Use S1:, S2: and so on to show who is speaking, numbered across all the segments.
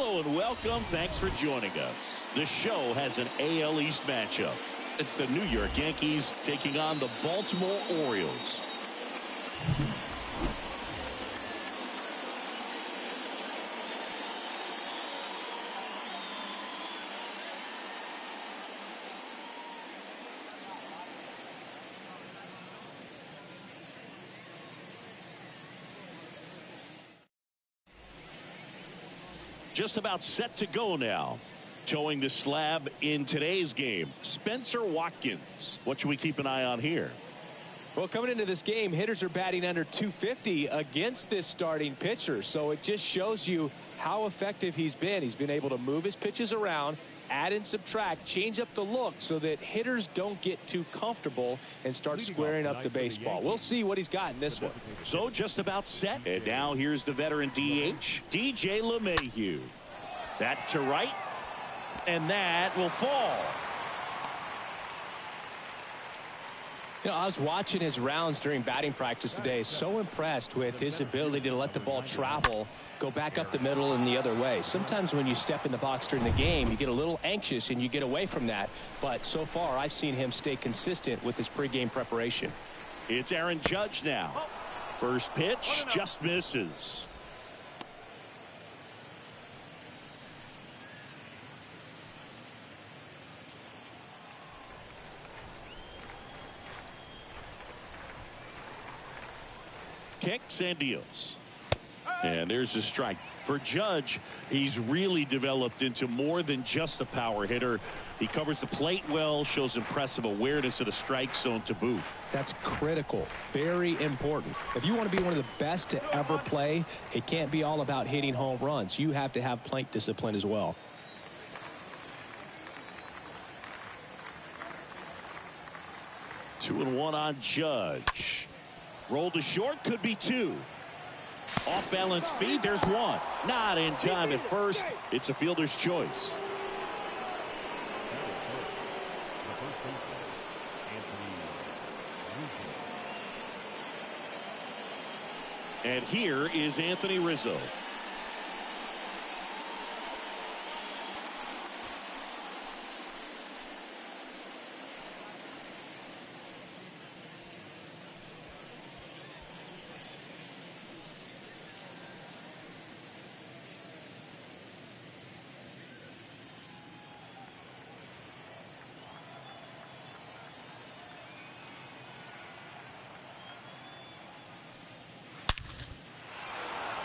S1: Hello and welcome. Thanks for joining us. The show has an AL East matchup. It's the New York Yankees taking on the Baltimore Orioles. Just about set to go now. Towing the slab in today's game, Spencer Watkins. What should we keep an eye on here?
S2: Well, coming into this game, hitters are batting under 250 against this starting pitcher. So it just shows you how effective he's been. He's been able to move his pitches around, add and subtract, change up the look so that hitters don't get too comfortable and start squaring up the baseball. We'll see what he's got in this one.
S1: So just about set. And now here's the veteran DH, DJ LeMahieu. That to right. And that will fall.
S2: You know, I was watching his rounds during batting practice today. So impressed with his ability to let the ball travel, go back up the middle and the other way. Sometimes when you step in the box during the game, you get a little anxious and you get away from that. But so far, I've seen him stay consistent with his pregame preparation.
S1: It's Aaron Judge now. First pitch just misses. Kicks and deals. And there's a strike. For Judge, he's really developed into more than just a power hitter. He covers the plate well, shows impressive awareness of the strike zone to boot.
S2: That's critical. Very important. If you want to be one of the best to ever play, it can't be all about hitting home runs. You have to have plate discipline as well.
S1: Two and one on Judge. Rolled to short, could be two. Off balance feed, there's one. Not in time at first. It's a fielder's choice. And here is Anthony Rizzo.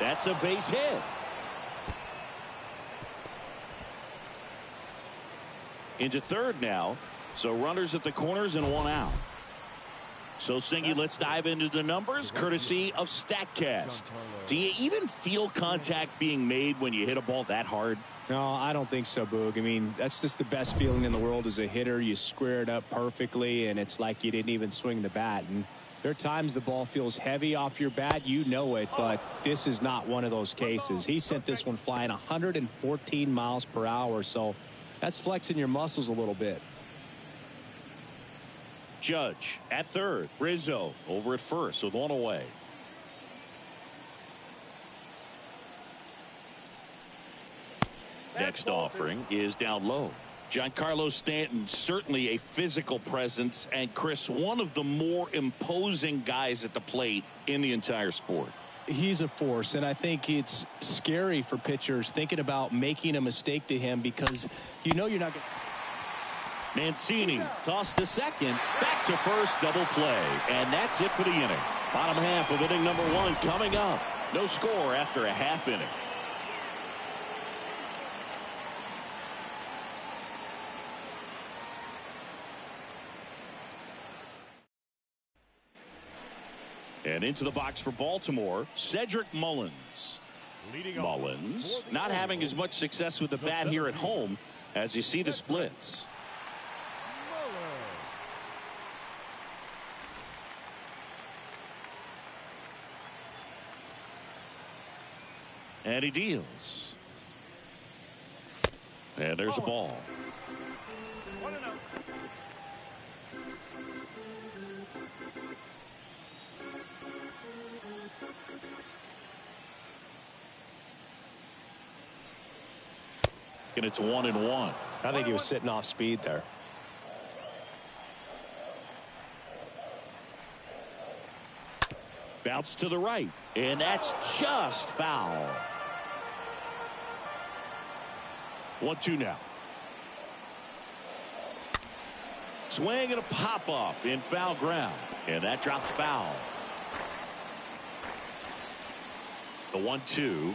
S1: That's a base hit. Into third now. So runners at the corners and one out. So Singy, let's dive into the numbers courtesy of StatCast. Do you even feel contact being made when you hit a ball that hard?
S2: No, I don't think so, Boog. I mean, that's just the best feeling in the world as a hitter. You square it up perfectly, and it's like you didn't even swing the bat. And there are times the ball feels heavy off your bat. You know it, but this is not one of those cases. He sent this one flying 114 miles per hour, so that's flexing your muscles a little bit.
S1: Judge at third. Rizzo over at first with one away. Next offering is down low. Giancarlo Stanton, certainly a physical presence, and Chris, one of the more imposing guys at the plate in the entire sport.
S2: He's a force, and I think it's scary for pitchers thinking about making a mistake to him because you know you're not going to.
S1: Mancini tossed to second, back to first, double play, and that's it for the inning. Bottom half of inning number one coming up. No score after a half inning. And into the box for Baltimore, Cedric Mullins. Mullins not having as much success with the bat here at home as you see the splits. And he deals. And there's a ball. And it's 1-1.
S2: I think he was sitting off speed there.
S1: Bounce to the right, and that's just foul. 1-2 now. Swing and a pop-up in foul ground, and that drops foul. The 1-2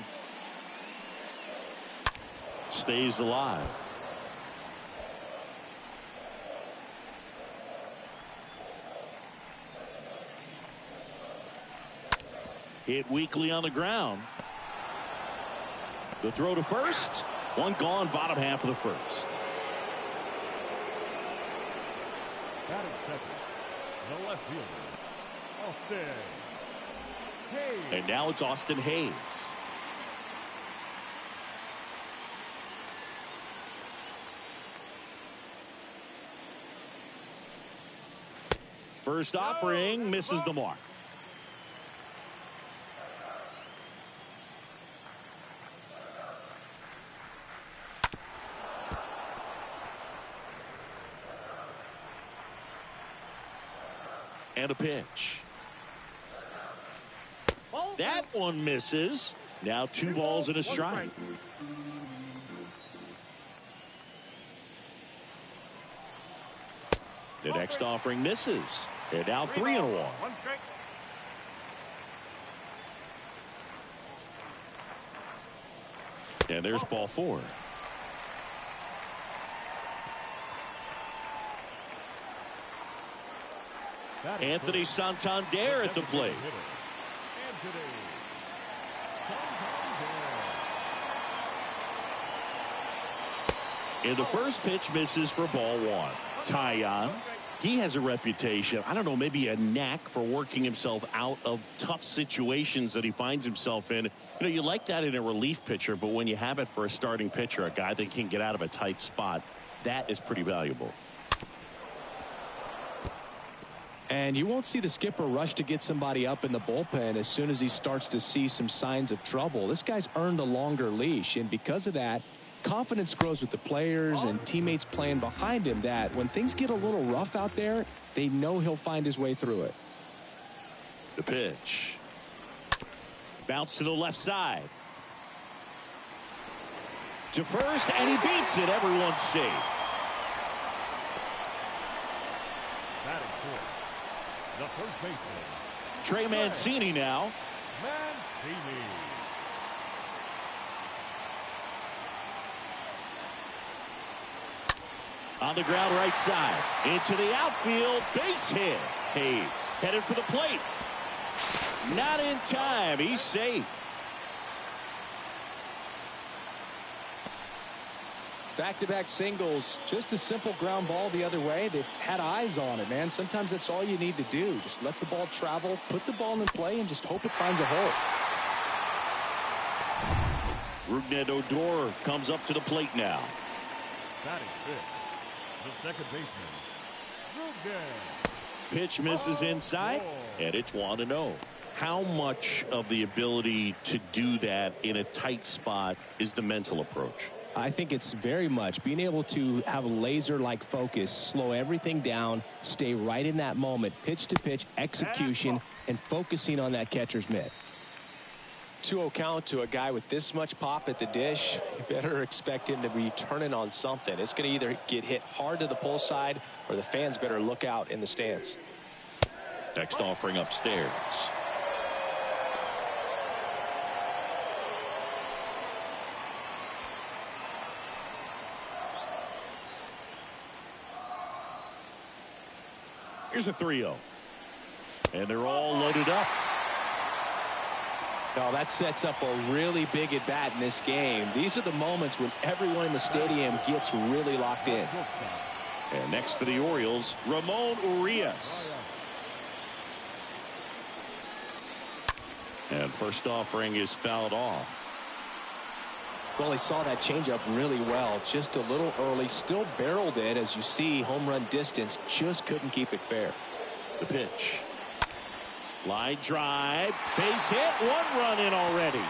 S1: stays alive. Hit weakly on the ground. The throw to first. One gone, bottom half of the first.
S3: Batting second, the left fielder, Austin Hayes.
S1: And now it's Austin Hayes. First offering misses the mark. And a pitch. That one misses. Now 2 balls and a strike. The next offering misses. And now 3-1. And there's ball 4. Anthony Santander at the plate. And the first pitch misses for ball 1. Tyon, he has a reputation, I don't know, maybe a knack for working himself out of tough situations that he finds himself in. You know, you like that in a relief pitcher, but when you have it for a starting pitcher, a guy that can get out of a tight spot, that is pretty valuable.
S2: And you won't see the skipper rush to get somebody up in the bullpen as soon as he starts to see some signs of trouble. This guy's earned a longer leash, and because of that, confidence grows with the players and teammates playing behind him, that when things get a little rough out there, they know he'll find his way through it.
S1: The pitch. Bounce to the left side. To first, and he beats it. Everyone's safe.
S3: Batting fourth, the first baseman,
S1: Trey Mancini now.
S3: Mancini.
S1: On the ground right side. Into the outfield. Base hit. Hayes headed for the plate. Not in time. He's safe.
S2: Back-to-back singles. Just a simple ground ball the other way. They've had eyes on it, man. Sometimes that's all you need to do. Just let the ball travel, put the ball in play, and just hope it finds a hole.
S1: Rougned Odor comes up to the plate now.
S3: Batting fifth, the second baseman, Rougned.
S1: Pitch misses inside, and it's 1-0. How much of the ability to do that in a tight spot is the mental approach?
S2: I think it's very much being able to have a laser-like focus, slow everything down, stay right in that moment, pitch-to-pitch execution, and focusing on that catcher's mitt. 2-0 count to a guy with this much pop at the dish. You better expect him to be turning on something. It's going to either get hit hard to the pull side, or the fans better look out in the stands.
S1: Next offering upstairs. Here's a 3-0. And they're all loaded up.
S2: Now that sets up a really big at bat in this game. These are the moments when everyone in the stadium gets really locked in.
S1: And next for the Orioles, Ramon Urias. And first offering is fouled off.
S2: Well, he saw that changeup really well. Just a little early. Still barreled it. As you see, home run distance. Just couldn't keep it fair.
S1: The pitch. Line drive. Base hit. 1 run in already.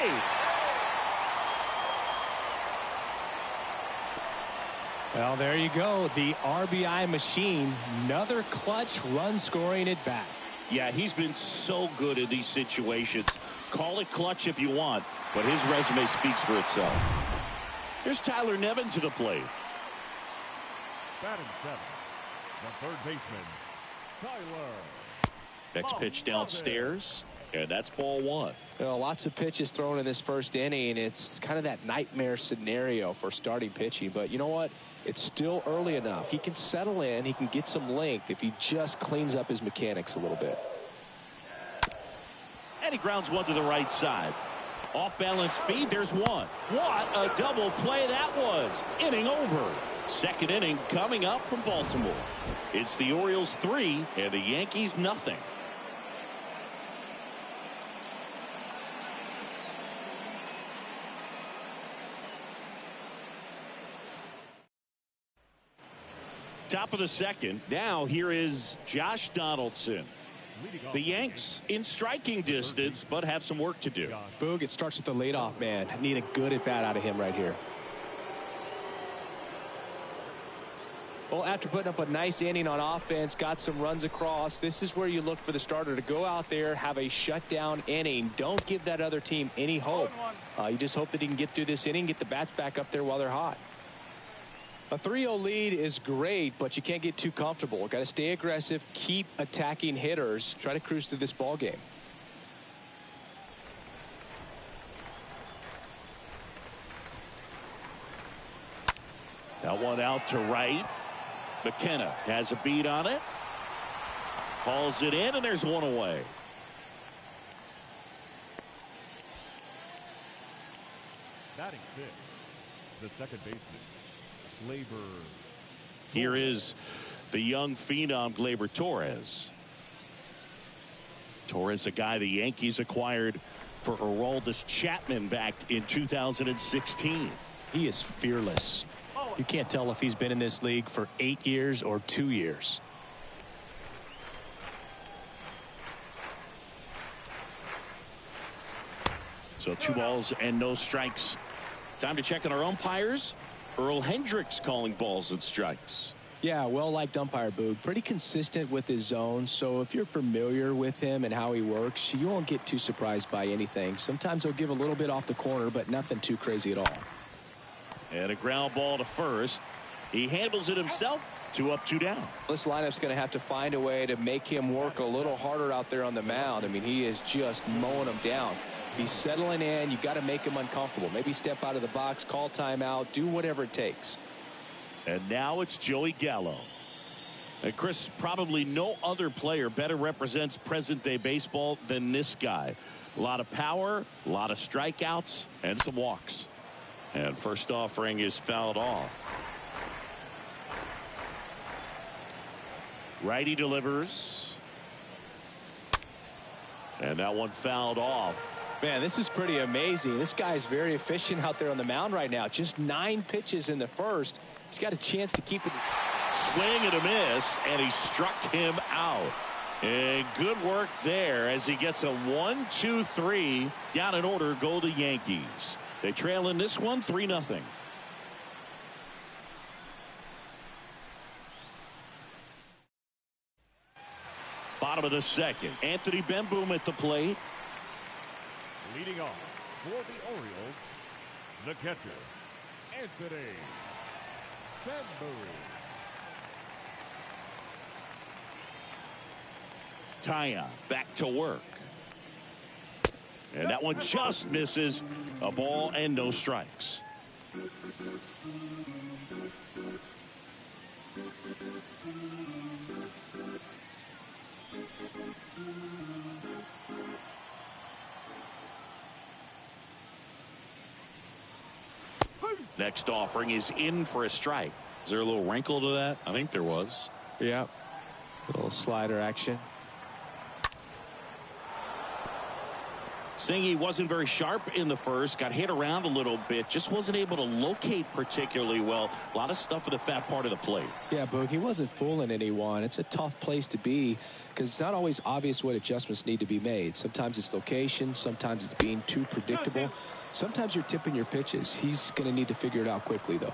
S1: safe.
S2: Well, there you go. The RBI machine. Another clutch run scoring at bat.
S1: Yeah, he's been so good in these situations. Call it clutch if you want, but his resume speaks for itself. Here's Tyler Nevin to the plate.
S3: Batting seventh, the third baseman, Tyler.
S1: Next pitch downstairs, and that's ball one.
S2: Well, lots of pitches thrown in this first inning. It's kind of that nightmare scenario for starting pitching. But you know what? It's still early enough. He can settle in. He can get some length if he just cleans up his mechanics a little bit.
S1: And he grounds one to the right side. Off balance feed. There's one. What a double play that was. Inning over. Second inning coming up from Baltimore. It's the Orioles 3 and the Yankees nothing. Top of the second. Now here is Josh Donaldson. The Yanks in striking distance, but have some work to do.
S2: Boog, it starts with the leadoff man. Need a good at bat out of him right here. Well, after putting up a nice inning on offense, got some runs across, this is where you look for the starter to go out there, have a shutdown inning. Don't give that other team any hope. You just hope that he can get through this inning, get the bats back up there while they're hot. A 3-0 lead is great, but you can't get too comfortable. Got to stay aggressive, keep attacking hitters, try to cruise through this ball game.
S1: That one out to right. McKenna has a beat on it. Hauls it in, and there's one away.
S3: Batting sixth, the second baseman, Gleyber.
S1: Here is the young phenom Gleyber Torres. Torres, a guy the Yankees acquired for Aroldis Chapman back in 2016.
S2: He is fearless. You can't tell if he's been in this league for 8 years or 2 years.
S1: So 2 balls and no strikes. Time to check on our umpires. Earl Hendricks calling balls and strikes.
S2: Yeah, well-liked umpire, Boog. Pretty consistent with his zone, so if you're familiar with him and how he works, you won't get too surprised by anything. Sometimes he'll give a little bit off the corner, but nothing too crazy at all.
S1: And a ground ball to first. He handles it himself. 2 up, 2 down.
S2: This lineup's going to have to find a way to make him work a little harder out there on the mound. I mean, he is just mowing them down. He's settling in. You got to make him uncomfortable. Maybe step out of the box, call timeout, do whatever it takes.
S1: And now it's Joey Gallo. And Chris, probably no other player better represents present-day baseball than this guy. A lot of power, a lot of strikeouts, and some walks. And first offering is fouled off. Righty delivers. And that one fouled off.
S2: Man, this is pretty amazing. This guy's very efficient out there on the mound right now. Just 9 pitches in the first. He's got a chance to keep it.
S1: Swing and a miss, and he struck him out. And good work there as he gets a 1-2-3. Down in order go the Yankees. They trail in this one 3-0. Bottom of the second. Anthony Bemboom at the plate.
S3: Leading off for the Orioles, the catcher, Anthony Bemboom.
S1: Taya back to work. And that one just misses. A ball and no strikes. Next offering is in for a strike. Is there a little wrinkle to that? I think there was.
S2: Yeah. A little slider action.
S1: Singy wasn't very sharp in the first, got hit around a little bit, just wasn't able to locate particularly well. A lot of stuff at the fat part of the plate.
S2: Yeah, Boog, he wasn't fooling anyone. It's a tough place to be because it's not always obvious what adjustments need to be made. Sometimes it's location, sometimes it's being too predictable. Sometimes you're tipping your pitches. He's going to need to figure it out quickly, though.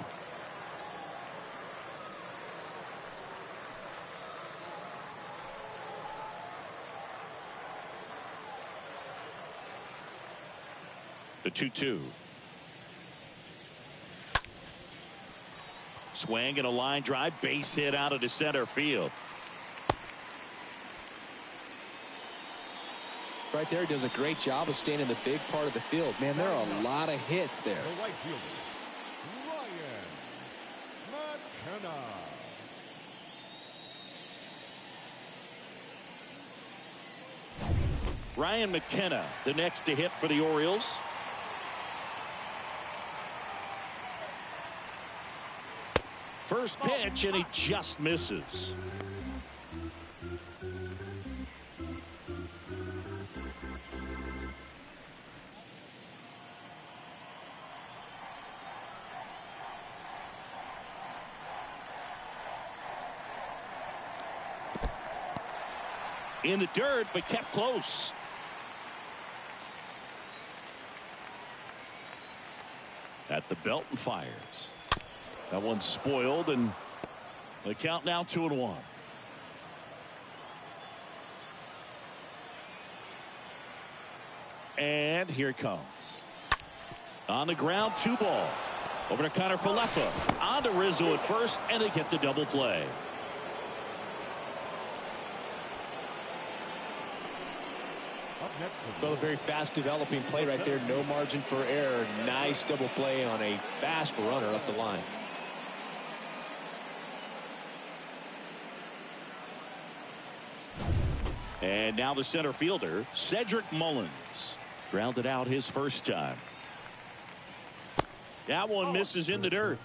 S1: The 2-2. Swing and a line drive, base hit out of the center field.
S2: Right there, does a great job of staying in the big part of the field. Man, there are a lot of hits there.
S3: The right fielder,
S1: Ryan McKenna, the next to hit for the Orioles. First pitch, and he just misses. In the dirt, but kept close. At the belt and fires. That one's spoiled, and the count now 2-1. And here it comes. On the ground, 2 ball. Over to Connor Falefa. On to Rizzo at first, and they get the double play.
S2: Well, a very fast developing play right there. No margin for error. Nice double play on a fast runner up the line.
S1: And now the center fielder, Cedric Mullins. Grounded out his first time. That one misses in the dirt.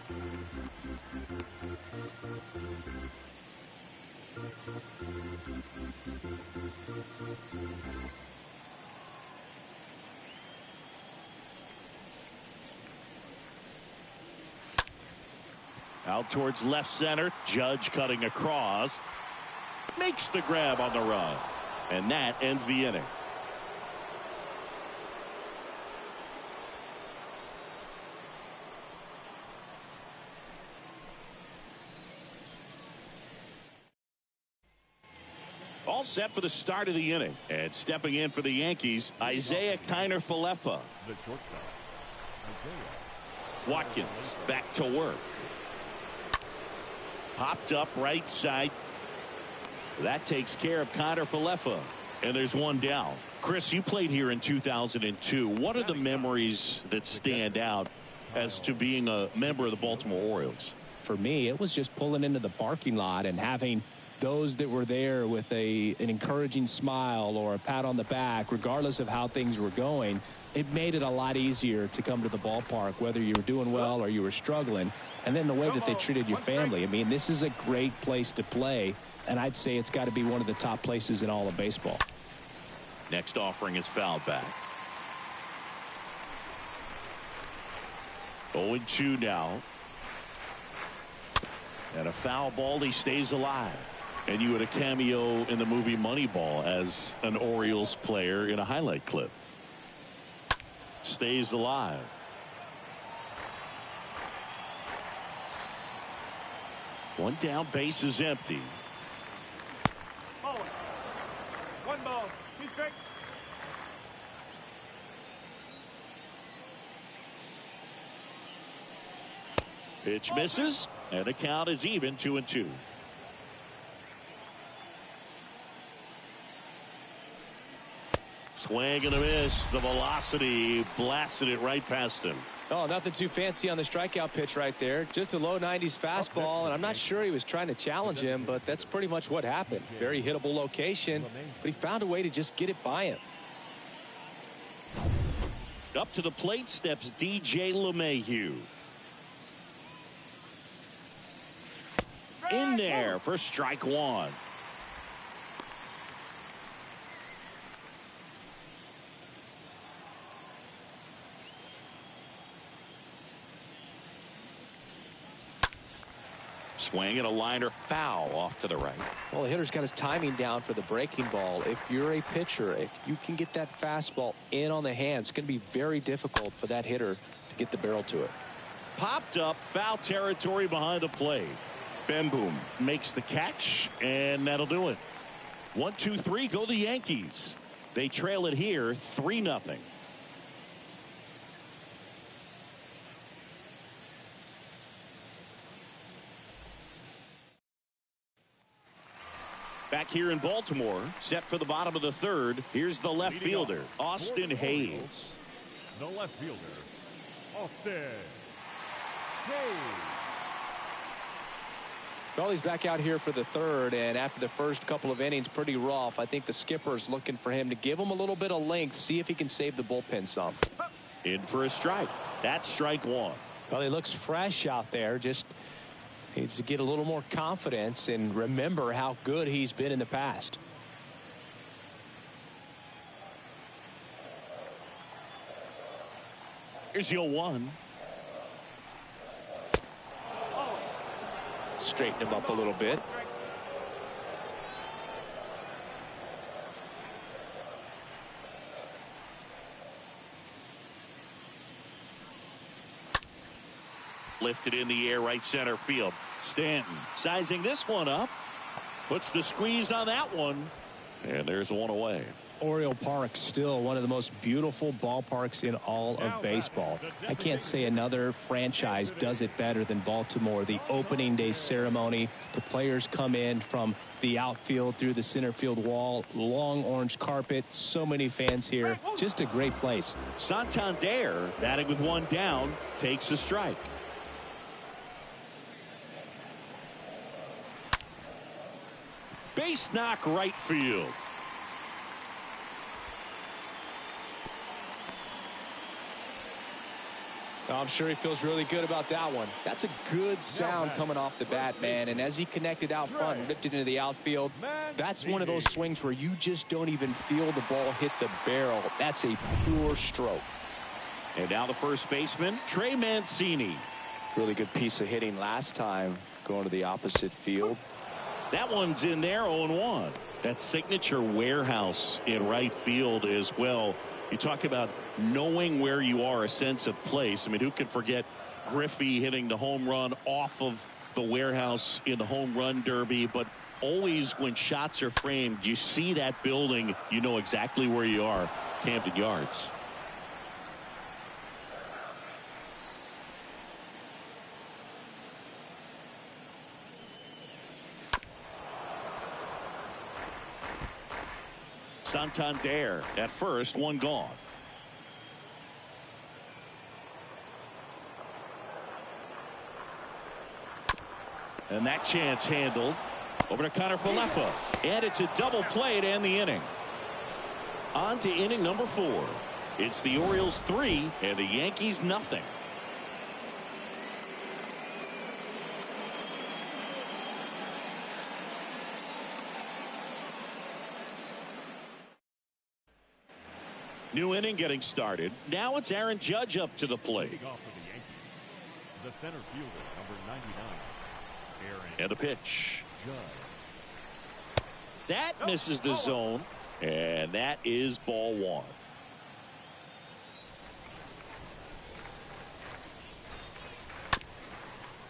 S1: Out towards left center. Judge cutting across. Makes the grab on the run. And that ends the inning. All set for the start of the inning. And stepping in for the Yankees, Isaiah Kiner-Falefa.
S3: the shortstop, Isaiah.
S1: Watkins back to work. Popped up right side. That takes care of Kiner-Falefa. And there's one down. Chris, you played here in 2002. What are the memories that stand out as to being a member of the Baltimore Orioles?
S2: For me, it was just pulling into the parking lot and having those that were there with an encouraging smile or a pat on the back, regardless of how things were going. It made it a lot easier to come to the ballpark, whether you were doing well or you were struggling. And then the way that they treated your family. I mean, this is a great place to play, and I'd say it's got to be one of the top places in all of baseball.
S1: Next offering is fouled back. 0-2 now. And a foul ball, he stays alive. And you had a cameo in the movie Moneyball as an Orioles player in a highlight clip. Stays alive. One down, base is empty.
S4: Ball. One ball, 2 strikes.
S1: Pitch misses, and the count is even, 2-2. Swing and a miss. The velocity blasted it right past him.
S2: Oh, nothing too fancy on the strikeout pitch right there. Just a low 90s fastball, and I'm not sure he was trying to challenge him, but that's pretty much what happened. Very hittable location, but he found a way to just get it by him.
S1: Up to the plate steps DJ LeMahieu. In there for strike one. Swing and a liner foul off to the right.
S2: Well, the hitter's got his timing down for the breaking ball. If you're a pitcher, if you can get that fastball in on the hands, it's going to be very difficult for that hitter to get the barrel to it.
S1: Popped up, foul territory behind the plate. Ben Boom makes the catch, and that'll do it. 1-2-3, go the Yankees. They trail it here 3-0. Back here in Baltimore, set for the bottom of the third. Here's the left fielder, Austin Hayes.
S3: The left fielder, Austin Hayes.
S2: Well, he's back out here for the third, and after the first couple of innings, pretty rough. I think the skipper's looking for him to give him a little bit of length, see if he can save the bullpen some.
S1: In for a strike. That's strike one.
S2: Well, he looks fresh out there. Just needs to get a little more confidence and remember how good he's been in the past.
S1: Here's your 1.
S2: Straighten him up a little bit.
S1: Lifted in the air, right center field. Stanton sizing this one up. Puts the squeeze on that one. And there's one away.
S2: Oriole Park still one of the most beautiful ballparks in all of baseball. I can't say another franchise does it better than Baltimore. The opening day ceremony, the players come in from the outfield through the center field wall, long orange carpet, so many fans here. Just a great place.
S1: Santander, batting with one down, takes a strike. Base knock right field.
S2: I'm sure he feels really good about that one. That's a good sound coming off the bat, man. And as he connected out front, ripped it into the outfield, that's one of those swings where you just don't even feel the ball hit the barrel. That's a pure stroke.
S1: And now the first baseman, Trey Mancini.
S2: Really good piece of hitting last time, going to the opposite field.
S1: That one's in there, 0-1. That signature warehouse in right field as well. You talk about knowing where you are, a sense of place. I mean, who can forget Griffey hitting the home run off of the warehouse in the home run derby? But always when shots are framed, you see that building, you know exactly where you are. Camden Yards. Santander at first, one gone. And that chance handled. Over to Connor Falefa. And it's a double play to end the inning. On to inning number 4. It's the Orioles 3 and the Yankees nothing. New inning getting started. Now it's Aaron Judge up to the plate.
S3: Off for the Yankees, the center fielder, number 99, Aaron
S1: And a pitch.
S3: Judge.
S1: That misses the zone. And that is ball 1.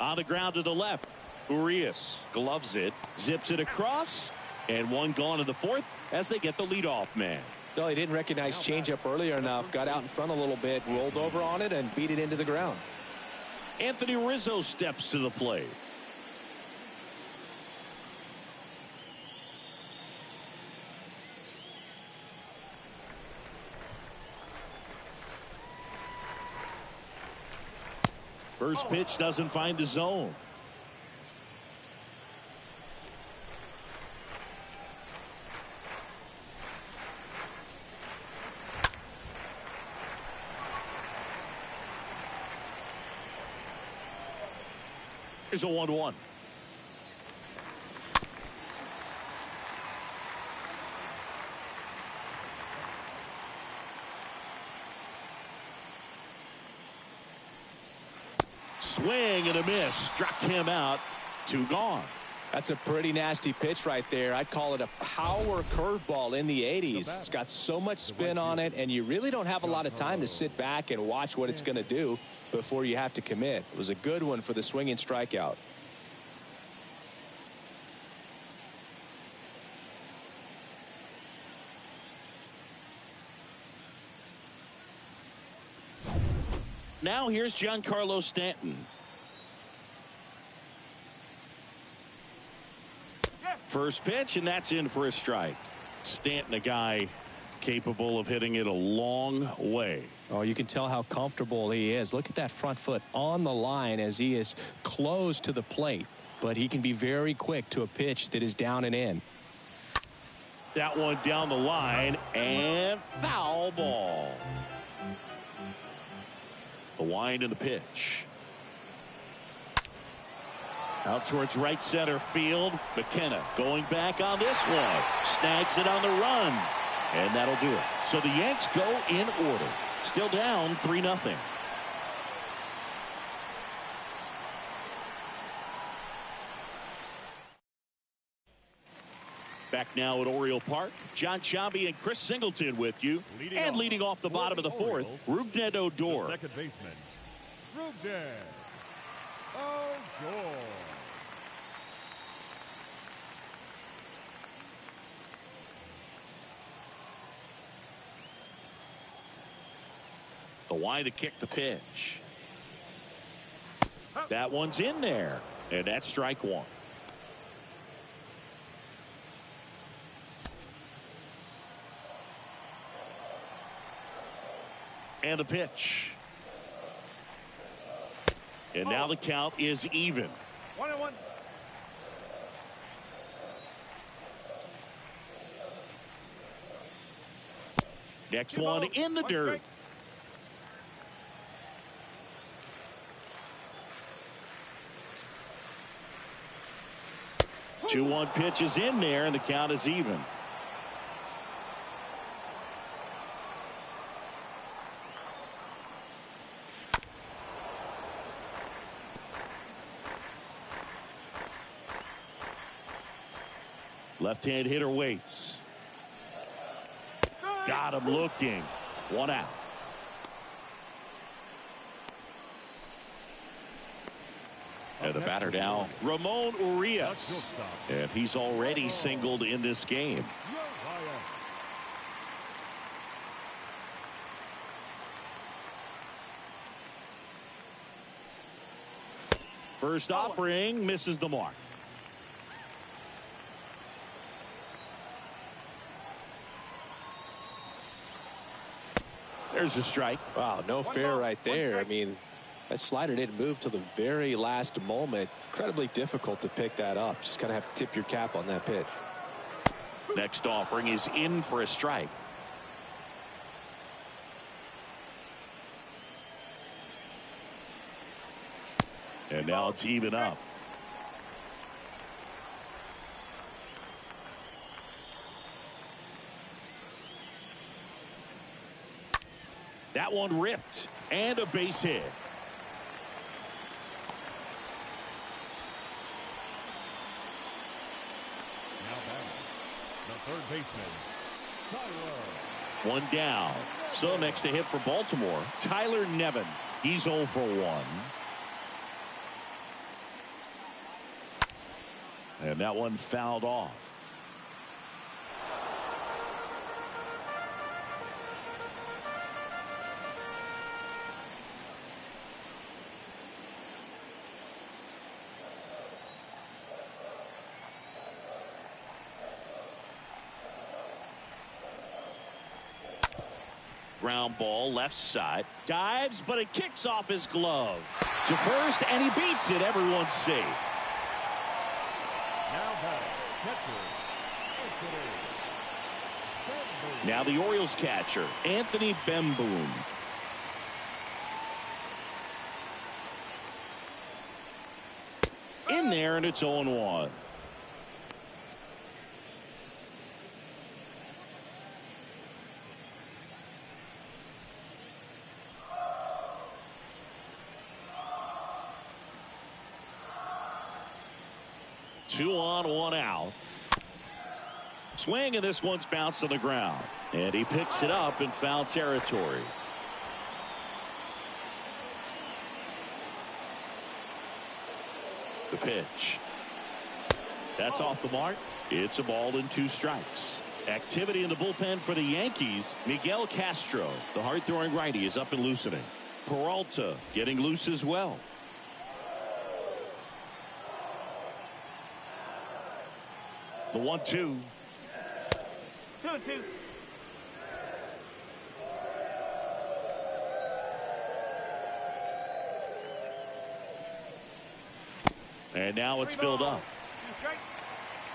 S1: On the ground to the left. Urias gloves it, zips it across, and one gone in the 4th as they get the leadoff man.
S2: No, he didn't recognize changeup earlier enough. Got out in front a little bit, rolled over on it, and beat it into the ground.
S1: Anthony Rizzo steps to the plate. First pitch doesn't find the zone. Here's a 1-1. Swing and a miss. Struck him out. 2 gone.
S2: That's a pretty nasty pitch right there. I'd call it a power curveball in the 80s. It's got so much spin on it, and you really don't have a lot of time to sit back and watch what it's going to do before you have to commit. It was a good one for the swinging strikeout.
S1: Now here's Giancarlo Stanton. First pitch, and that's in for a strike. Stanton, a guy capable of hitting it a long way.
S2: Oh, you can tell how comfortable he is. Look at that front foot on the line as he is close to the plate. But he can be very quick to a pitch that is down and in.
S1: That one down the line, and foul ball. The wind and the pitch. Out towards right center field. McKenna going back on this one. Snags it on the run. And that'll do it. So the Yanks go in order. Still down 3-0. Back now at Oriole Park. John Chambi and Chris Singleton with you. Leading off the bottom of the fourth, Rougned Odor.
S3: Second baseman, Rougned Odor.
S1: The wind to kick the pitch. That one's in there. And that's strike one. And the pitch. And now the count is even.
S4: 1-1.
S1: Next one in the dirt. Two 2-1 pitch is in there, and the count is even. Left-hand hitter waits. Got him looking. 1 out. And the batter now, Ramon Urias. And he's already singled in this game. First offering misses the mark. There's a strike.
S2: Wow, no fair right there. I mean, that slider didn't move till the very last moment. Incredibly difficult to pick that up. Just kind of have to tip your cap on that pitch.
S1: Next offering is in for a strike. And now it's even up. That one ripped, and a base hit.
S3: Now batting, the third baseman, Tyler.
S1: One down. So next to hit for Baltimore, Tyler Nevin. He's 0 for 1. And that one fouled off. Ground ball left side. Dives, but it kicks off his glove. To first, and he beats it. Everyone's safe.
S3: Now batting, catcher, Anthony.
S1: Now the Orioles catcher, Anthony Bemboom. In there, and it's 0-1. 2 on, 1 out. Swing, and this one's bounced on the ground. And he picks it up in foul territory. The pitch. That's off the mark. It's a ball and 2 strikes. Activity in the bullpen for the Yankees. Miguel Castro, the hard-throwing righty, is up and loosening. Peralta getting loose as well. The 1-2.
S4: 2-2.
S1: And now it's filled up.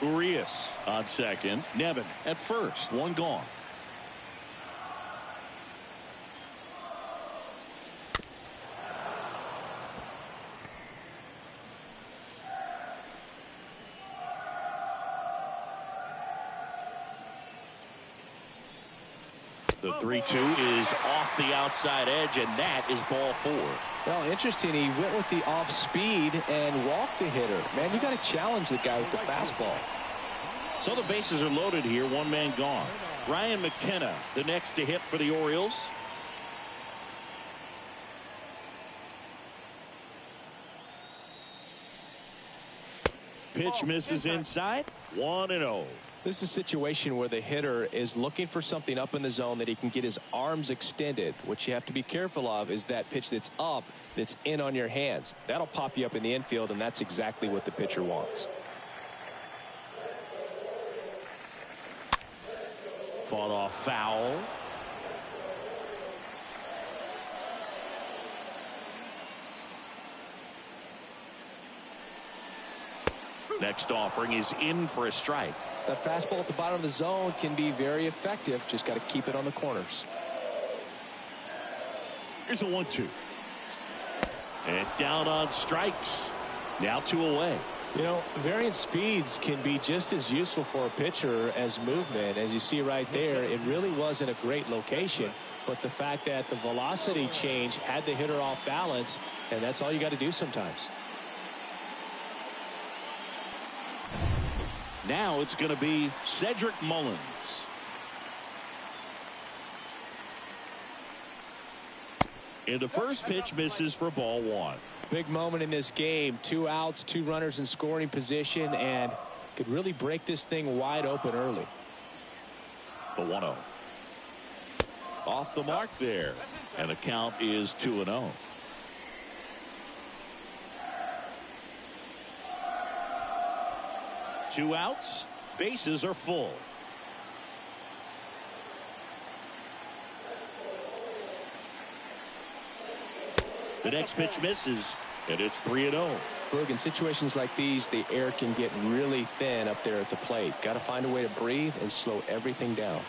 S1: Urias on second. Nevin at first. 1 gone. The 3-2 is off the outside edge, and that is ball 4.
S2: Well, interesting. He went with the off speed and walked the hitter. Man, you got to challenge the guy with the fastball.
S1: So the bases are loaded here. 1 man gone. Ryan McKenna, the next to hit for the Orioles. Pitch misses inside. 1-0.
S2: This is a situation where the hitter is looking for something up in the zone that he can get his arms extended. What you have to be careful of is that pitch that's up, that's in on your hands. That'll pop you up in the infield, and that's exactly what the pitcher wants.
S1: Fought off foul. Next offering is in for a strike.
S2: That fastball at the bottom of the zone can be very effective. Just got to keep it on the corners.
S1: Here's a 1-2. And down on strikes. Now 2 away.
S2: You know, varying speeds can be just as useful for a pitcher as movement. As you see right there, it really wasn't a great location. But the fact that the velocity change had the hitter off balance, and that's all you got to do sometimes.
S1: Now it's going to be Cedric Mullins. And the first pitch misses for ball 1.
S2: Big moment in this game. 2 outs, 2 runners in scoring position, and could really break this thing wide open early.
S1: The 1-0. Off the mark there. And the count is 2-0. Two outs. Bases are full. The next pitch misses, and it's 3-0.
S2: Look, in situations like these, the air can get really thin up there at the plate. Got to find a way to breathe and slow everything down.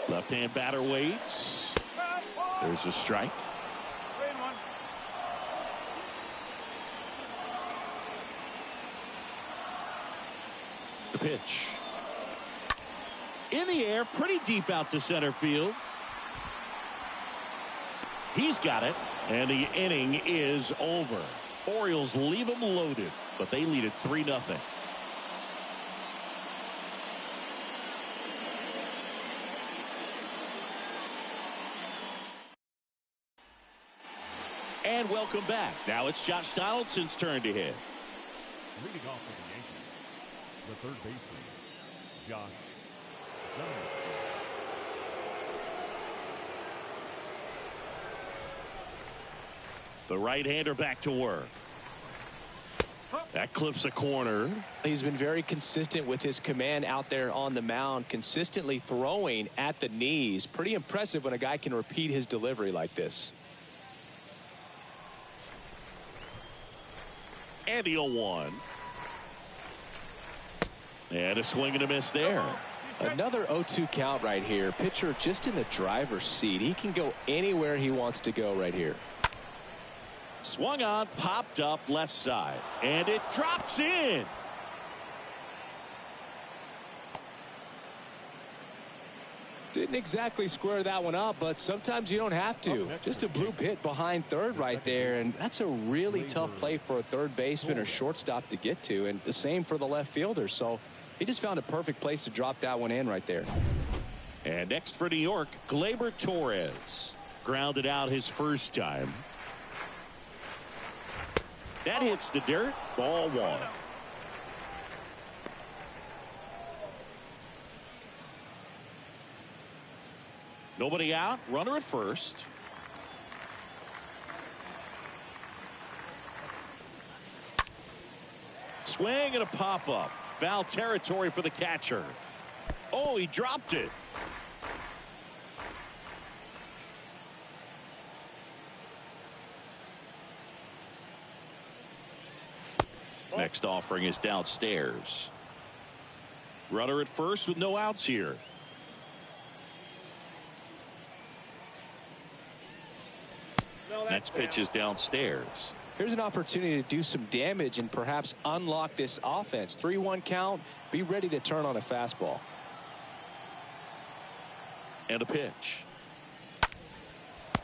S1: Left-hand batter waits. There's a strike.
S4: 3-1.
S1: The pitch. In the air, pretty deep out to center field. He's got it, and the inning is over. Orioles leave them loaded, but they lead it 3-0. And welcome back. Now it's Josh Donaldson's turn to hit.
S3: Leading off for the Yankees, the third baseman, Josh Donaldson.
S1: The right-hander back to work. That clips a corner.
S2: He's been very consistent with his command out there on the mound, consistently throwing at the knees. Pretty impressive when a guy can repeat his delivery like this.
S1: And the 0-1. And a swing and a miss there.
S2: Another 0-2 count right here. Pitcher just in the driver's seat. He can go anywhere he wants to go right here.
S1: Swung on, popped up left side, and it drops in.
S2: Didn't exactly square that one up, but sometimes you don't have to. Just a bloop hit behind third right there, and that's a really tough play for a third baseman or shortstop to get to, and the same for the left fielder. So he just found a perfect place to drop that one in right there.
S1: And next for New York, Gleyber Torres. Grounded out his first time. That hits the dirt. Ball one. Nobody out. Runner at first. Swing and a pop-up. Foul territory for the catcher. Oh, he dropped it. Next offering is downstairs. Runner at first with no outs here. Next pitch is downstairs.
S2: Here's an opportunity to do some damage and perhaps unlock this offense. 3-1 count. Be ready to turn on a fastball.
S1: And a pitch.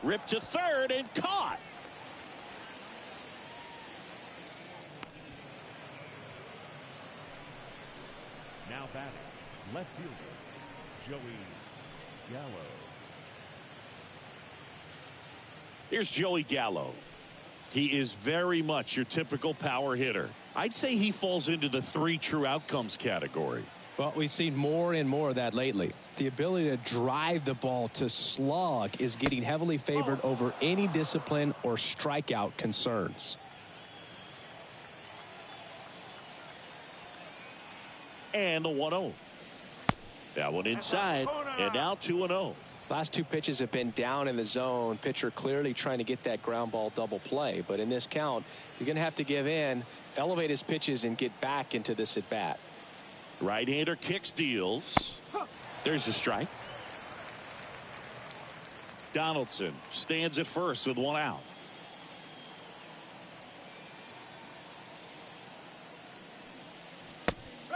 S1: Ripped to third and caught.
S3: Now batting, left fielder, Joey Gallo.
S1: Here's Joey Gallo. He is very much your typical power hitter. I'd say he falls into the 3 true outcomes category.
S2: Well, we've seen more and more of that lately. The ability to drive the ball to slug is getting heavily favored over any discipline or strikeout concerns.
S1: And a 1-0. That one inside, and now 2-0.
S2: Last 2 pitches have been down in the zone. Pitcher clearly trying to get that ground ball double play. But in this count, he's going to have to give in, elevate his pitches, and get back into this at bat.
S1: Right-hander kicks, deals. There's the strike. Donaldson stands at first with 1 out.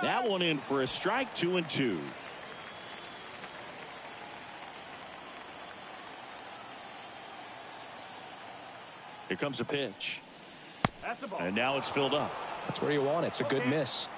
S1: That one in for a strike, 2-2. Here comes a pitch.
S4: That's a ball.
S1: And now it's filled up.
S2: That's where you want it. It's a good miss.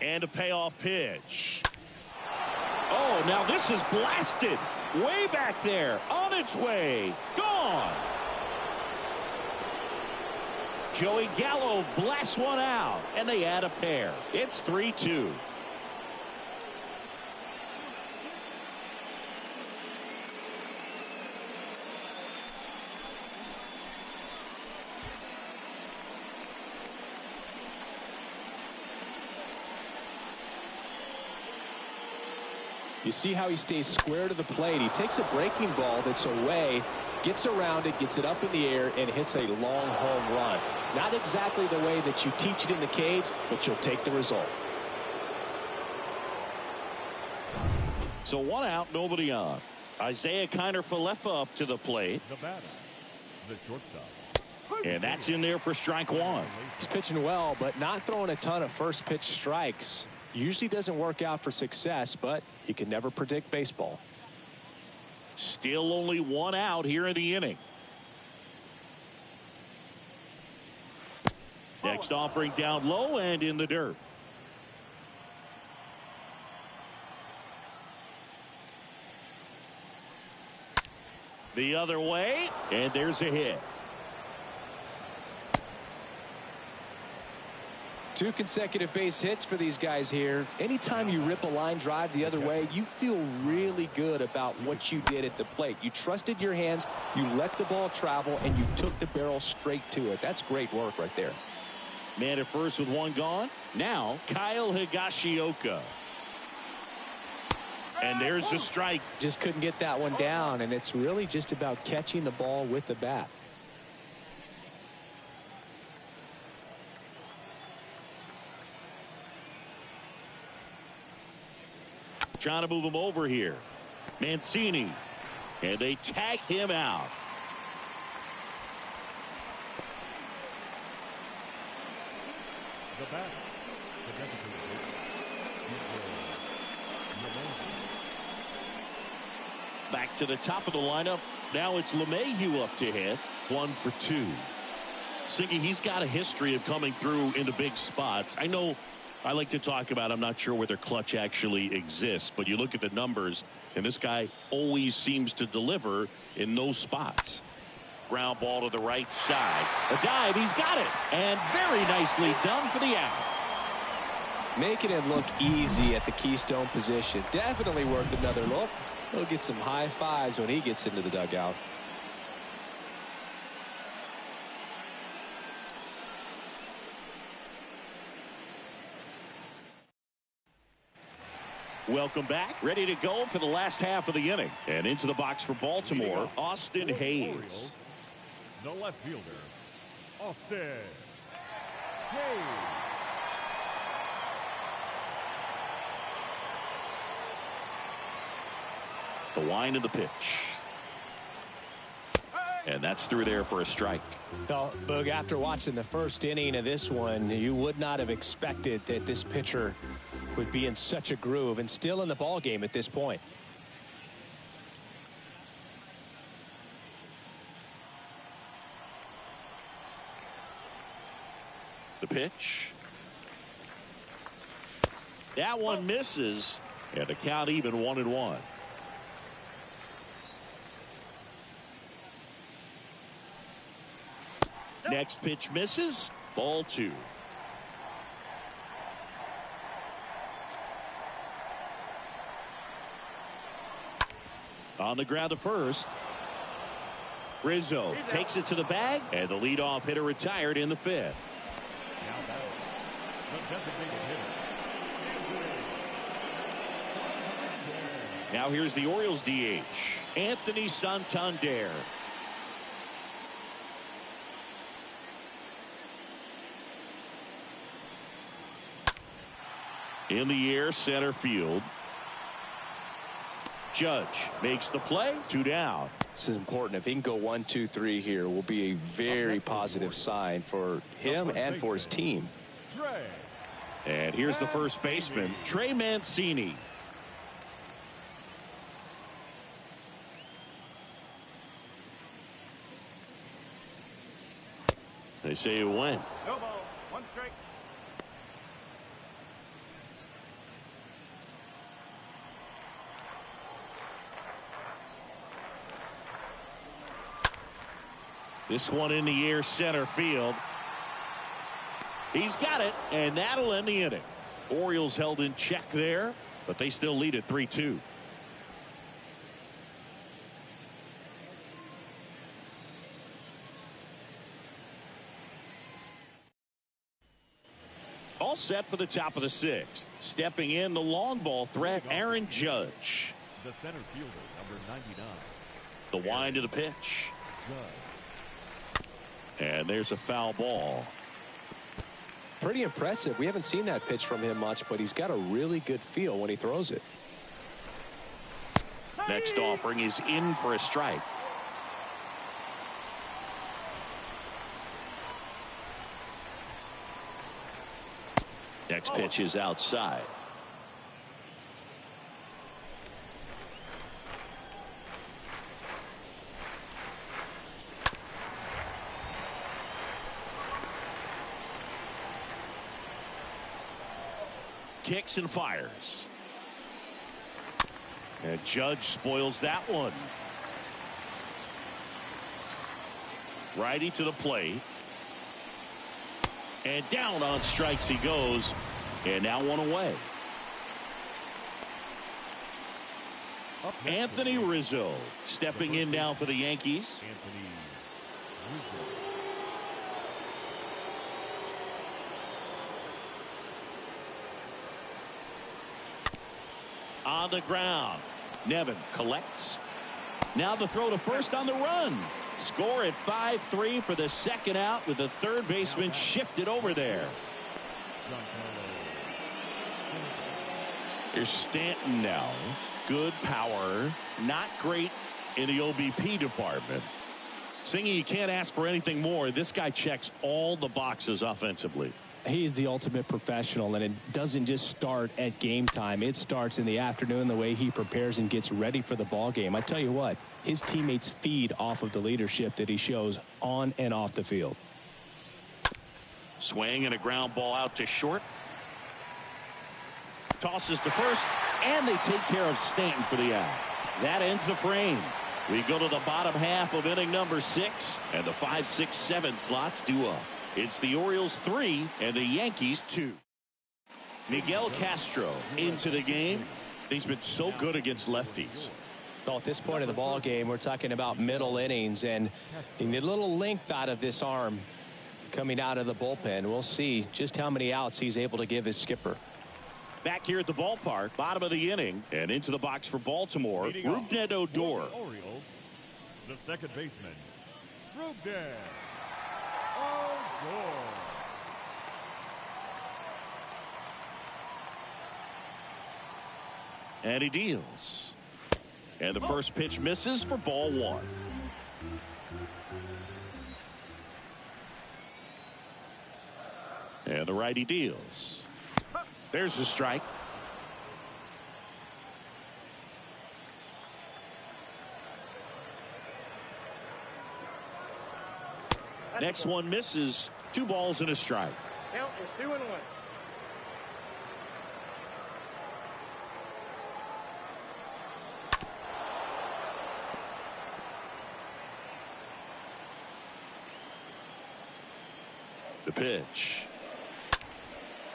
S1: And a payoff pitch. Oh, now this is blasted. Way back there. On its way. Gone. Joey Gallo blasts one out. And they add a pair. It's 3-2.
S2: You see how he stays square to the plate. He takes a breaking ball that's away, gets around it, gets it up in the air, and hits a long home run. Not exactly the way that you teach it in the cage, but you'll take the result.
S1: So 1 out, nobody on. Isaiah Kiner-Falefa up to the plate.
S3: Nevada, the shortstop.
S1: And that's in there for strike 1.
S2: He's pitching well, but not throwing a ton of first pitch strikes. Usually doesn't work out for success, but you can never predict baseball.
S1: Still only 1 out here in the inning. Next offering down low and in the dirt. The other way, and there's a hit.
S2: 2 consecutive base hits for these guys here. Anytime you rip a line drive the other way, you feel really good about what you did at the plate. You trusted your hands, you let the ball travel, and you took the barrel straight to it. That's great work right there.
S1: Man at first with 1 gone. Now Kyle Higashioka. And there's the strike.
S2: Just couldn't get that one down, and it's really just about catching the ball with the bat.
S1: Trying to move him over here. Mancini. And they tag him out.
S3: The bat. The designated hitter.
S1: Back to the top of the lineup. Now it's LeMahieu up to hit. 1 for 2. Siggy, he's got a history of coming through into big spots. I know I like to talk about, I'm not sure whether clutch actually exists, but you look at the numbers, and this guy always seems to deliver in those spots. Ground ball to the right side. A dive, he's got it. And very nicely done for the out.
S2: Making it look easy at the keystone position. Definitely worth another look. He'll get some high fives when he gets into the dugout.
S1: Welcome back. Ready to go for the last half of the inning. And into the box for Baltimore, Austin Hayes.
S3: Orioles, the left fielder, Austin Hayes.
S1: The wind of the pitch. And that's through there for a strike.
S2: Well, Boog, after watching the first inning of this one, you would not have expected that this pitcher would be in such a groove and still in the ball game at this point.
S1: The pitch. That one misses. And the count even 1-1. Next pitch misses. Ball 2. On the ground to first. Rizzo takes it to the bag, and the leadoff hitter retired in the 5th.
S3: Now batting, the designated hitter.
S1: Now here's the Orioles DH, Anthony Santander. In the air, center field. Judge makes the play. 2 down.
S2: This is important. If he can go 1, 2, 3 here, will be a very positive sign for him and for his team.
S1: And here's the first baseman, Trey Mancini. They say it went.
S4: No ball. 1 strike.
S1: This one in the air, center field. He's got it, and that'll end the inning. Orioles held in check there, but they still lead at 3-2. All set for the top of the 6th. Stepping in, the long ball threat, Aaron Judge.
S3: The center fielder, number 99.
S1: The wind of the pitch.
S3: Judge.
S1: And there's a foul ball.
S2: Pretty impressive. We haven't seen that pitch from him much, but he's got a really good feel when he throws it.
S1: Next offering is in for a strike. Next pitch is outside. Kicks and fires. And Judge spoils that one. Righty to the plate. And down on strikes he goes. And now one away. Anthony Rizzo stepping in now for the Yankees.
S3: Anthony Rizzo.
S1: On the ground. Nevin collects. Now the throw to first on the run. Score at 5-3 for the second out with the third baseman shifted over there.
S3: Giancarlo.
S1: Here's Stanton now. good power, not great in the OBP department. Singy, you can't ask for anything more. This guy checks all the boxes offensively.
S2: He's the ultimate professional, and it doesn't just start at game time. It starts in the afternoon, the way he prepares and gets ready for the ball game. I tell you what, his teammates feed off of the leadership that he shows on and off the field.
S1: Swing and a ground ball out to short. Tosses to first, and they take care of Stanton for the out. That ends the frame. We go to the bottom half of inning number 6, and the 5, 6, 7 slots due up. It's the Orioles 3 and the Yankees 2. Miguel Castro into the game. He's been so good against lefties.
S2: So at this point of the ball game, we're talking about middle innings, and you need a little length out of this arm coming out of the bullpen. We'll see just how many outs he's able to give his skipper.
S1: Back here at the ballpark, bottom of the inning, and into the box for Baltimore, Rougned Odor.
S3: Orioles, the second baseman, Rougned Odor.
S1: And he deals. And the first pitch misses for ball 1. And the righty deals. There's the strike. Next one misses. 2 balls and a strike.
S4: Count is 2-1.
S1: The pitch.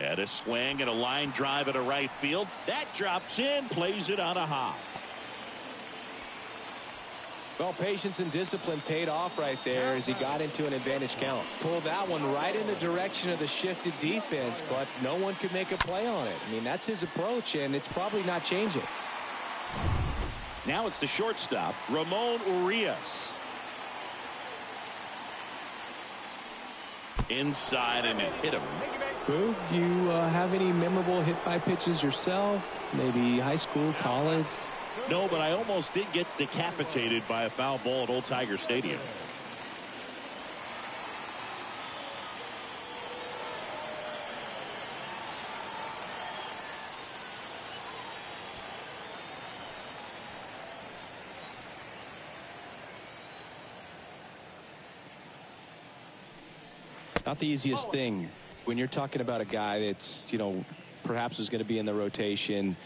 S1: And a swing and a line drive at a right field. That drops in, plays it on a hop.
S2: Well, patience and discipline paid off right there as he got into an advantage count. Pulled that one right in the direction of the shifted defense, but no one could make a play on it. I mean, that's his approach, and it's probably not changing.
S1: Now it's the shortstop, Ramon Urias. Inside, and it hit him.
S2: Boo, you have any memorable hit-by pitches yourself? Maybe high school, college?
S1: No, but I almost did get decapitated by a foul ball at Old Tiger Stadium.
S2: Not the easiest thing when you're talking about a guy that's, perhaps is going to be in the rotation,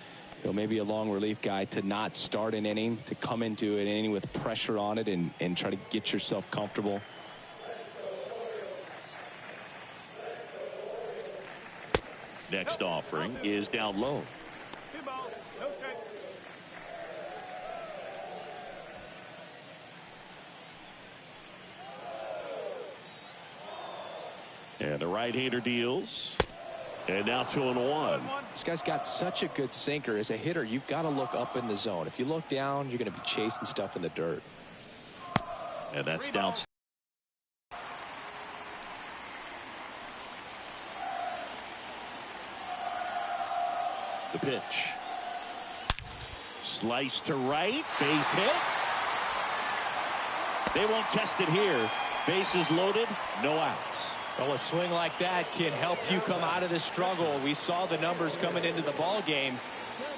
S2: maybe a long relief guy, to not start an inning, to come into an inning with pressure on it and try to get yourself comfortable.
S1: Next offering is down low.
S4: 2 balls, no strikes.
S1: And the right-hander deals. And now 2-1.
S2: This guy's got such a good sinker. As a hitter, you've got to look up in the zone. If you look down, you're going to be chasing stuff in the dirt.
S1: And that's down. The pitch. Slice to right. Base hit. They won't test it here. Bases loaded. No outs.
S2: Well, a swing like that can help you come out of this struggle. We saw the numbers coming into the ball game,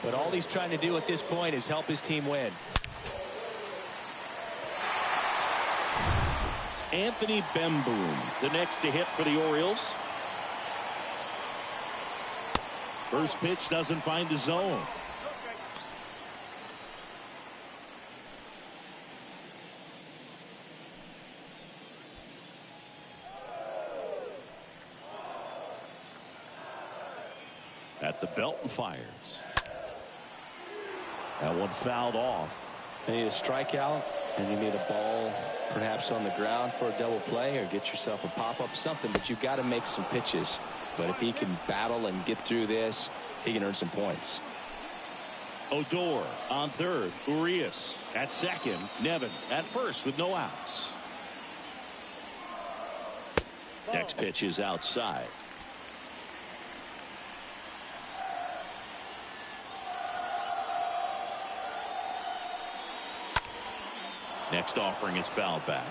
S2: but all he's trying to do at this point is help his team win.
S1: Anthony Bemboom, the next to hit for the Orioles. First pitch doesn't find the zone. At the belt and fires. That one fouled off.
S2: You need a strikeout, and you need a ball perhaps on the ground for a double play, or get yourself a pop-up, something, but you've got to make some pitches. But if he can battle and get through this, he can earn some points.
S1: Odor on third. Urias at second. Nevin at first with no outs. Next pitch is outside. Next offering is fouled back.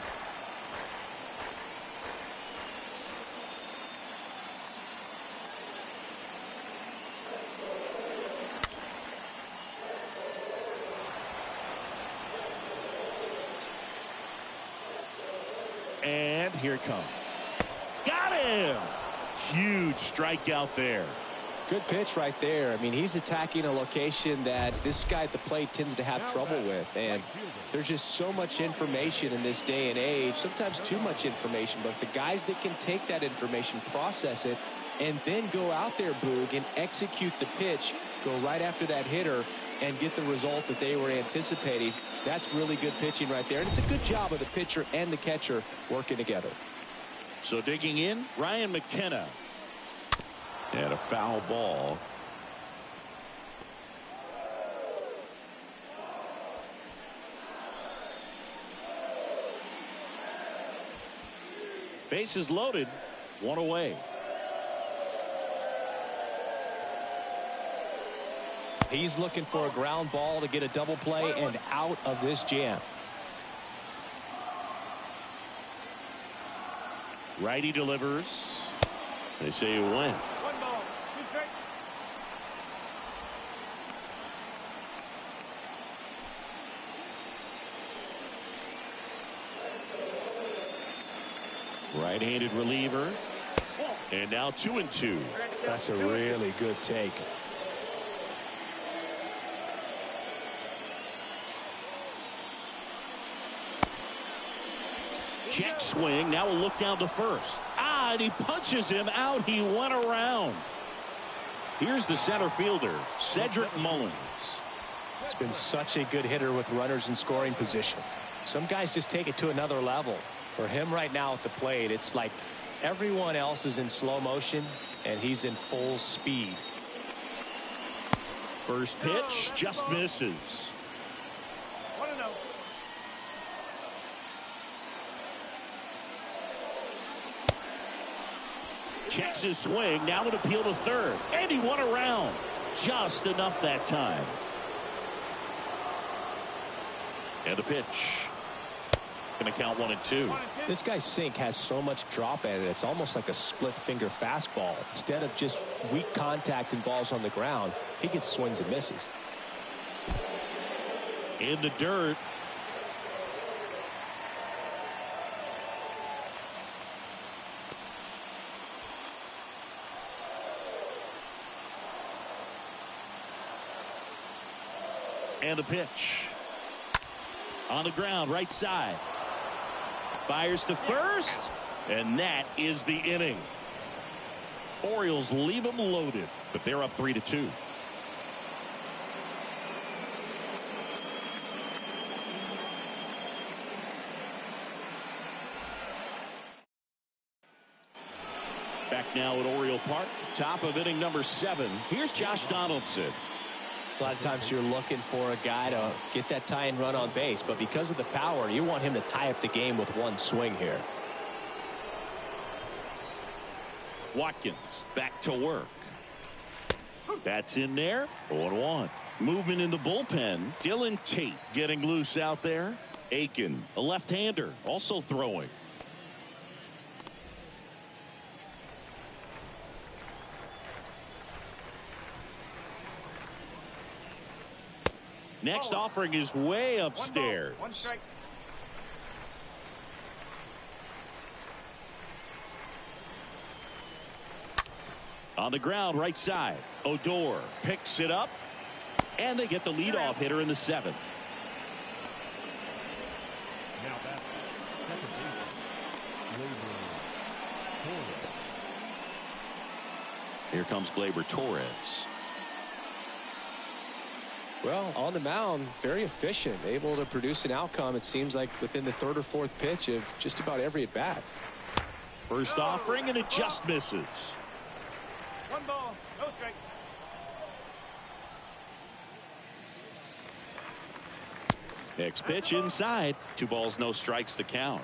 S1: And here it comes. Got him! Huge strikeout there.
S2: Good pitch right there. I mean, he's attacking a location that this guy at the plate tends to have trouble with. And there's just so much information in this day and age, sometimes too much information. But the guys that can take that information, process it, and then go out there, Boog, and execute the pitch, go right after that hitter, and get the result that they were anticipating. That's really good pitching right there. And it's a good job of the pitcher and the catcher working together.
S1: So digging in, Ryan McKenna. And a foul ball. Bases loaded, one away.
S2: He's looking for a ground ball to get a double play and out of this jam.
S1: Righty delivers. They say you win.
S4: One ball, 2 strikes.
S1: Right-handed reliever. And now 2-2.
S2: That's a really good take.
S1: Check swing. Now a look down to first. And he punches him out. He went around. Here's the center fielder, Cedric Mullins.
S2: He's been such a good hitter with runners in scoring position. Some guys just take it to another level. For him right now at the plate, it's like everyone else is in slow motion and he's in full speed.
S1: First pitch just misses.
S4: 1-0.
S1: Checks his swing. Now an appeal to third. And he went around. Just enough that time. And a pitch. Going to count 1-2.
S2: This guy's sink has so much drop at it. It's almost like a split finger fastball. Instead of just weak contact and balls on the ground, he gets swings and misses.
S1: In the dirt. And a pitch. On the ground, right side. Fires to first. And that is the inning. Orioles leave them loaded, but they're up 3-2. Back now at Oriole Park, top of inning number 7. Here's Josh Donaldson.
S2: A lot of times you're looking for a guy to get that tying run on base, but because of the power, you want him to tie up the game with one swing here.
S1: Watkins back to work. That's in there. 0-1. Movement in the bullpen. Dylan Tate getting loose out there. Aiken, a left-hander, also throwing. Next offering is way upstairs.
S4: 1 strike.
S1: On the ground, right side. Odor picks it up, and they get the leadoff hitter in the 7th.
S3: Now back, second baseman, Torres.
S1: Here comes Gleyber Torres.
S2: Well, on the mound, very efficient, able to produce an outcome, it seems like, within the 3rd or 4th pitch of just about every at-bat.
S1: First offering, and it just misses.
S4: 1 ball, no strike.
S1: Next pitch inside. 2 balls, no strikes to count.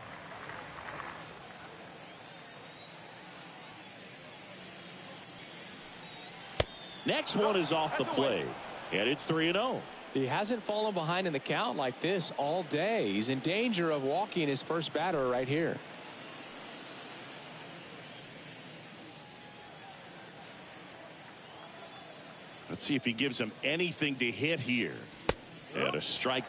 S1: Next one is off the plate. And it's 3-0.
S2: He hasn't fallen behind in the count like this all day. He's in danger of walking his first batter right here.
S1: Let's see if he gives him anything to hit here. And a strike.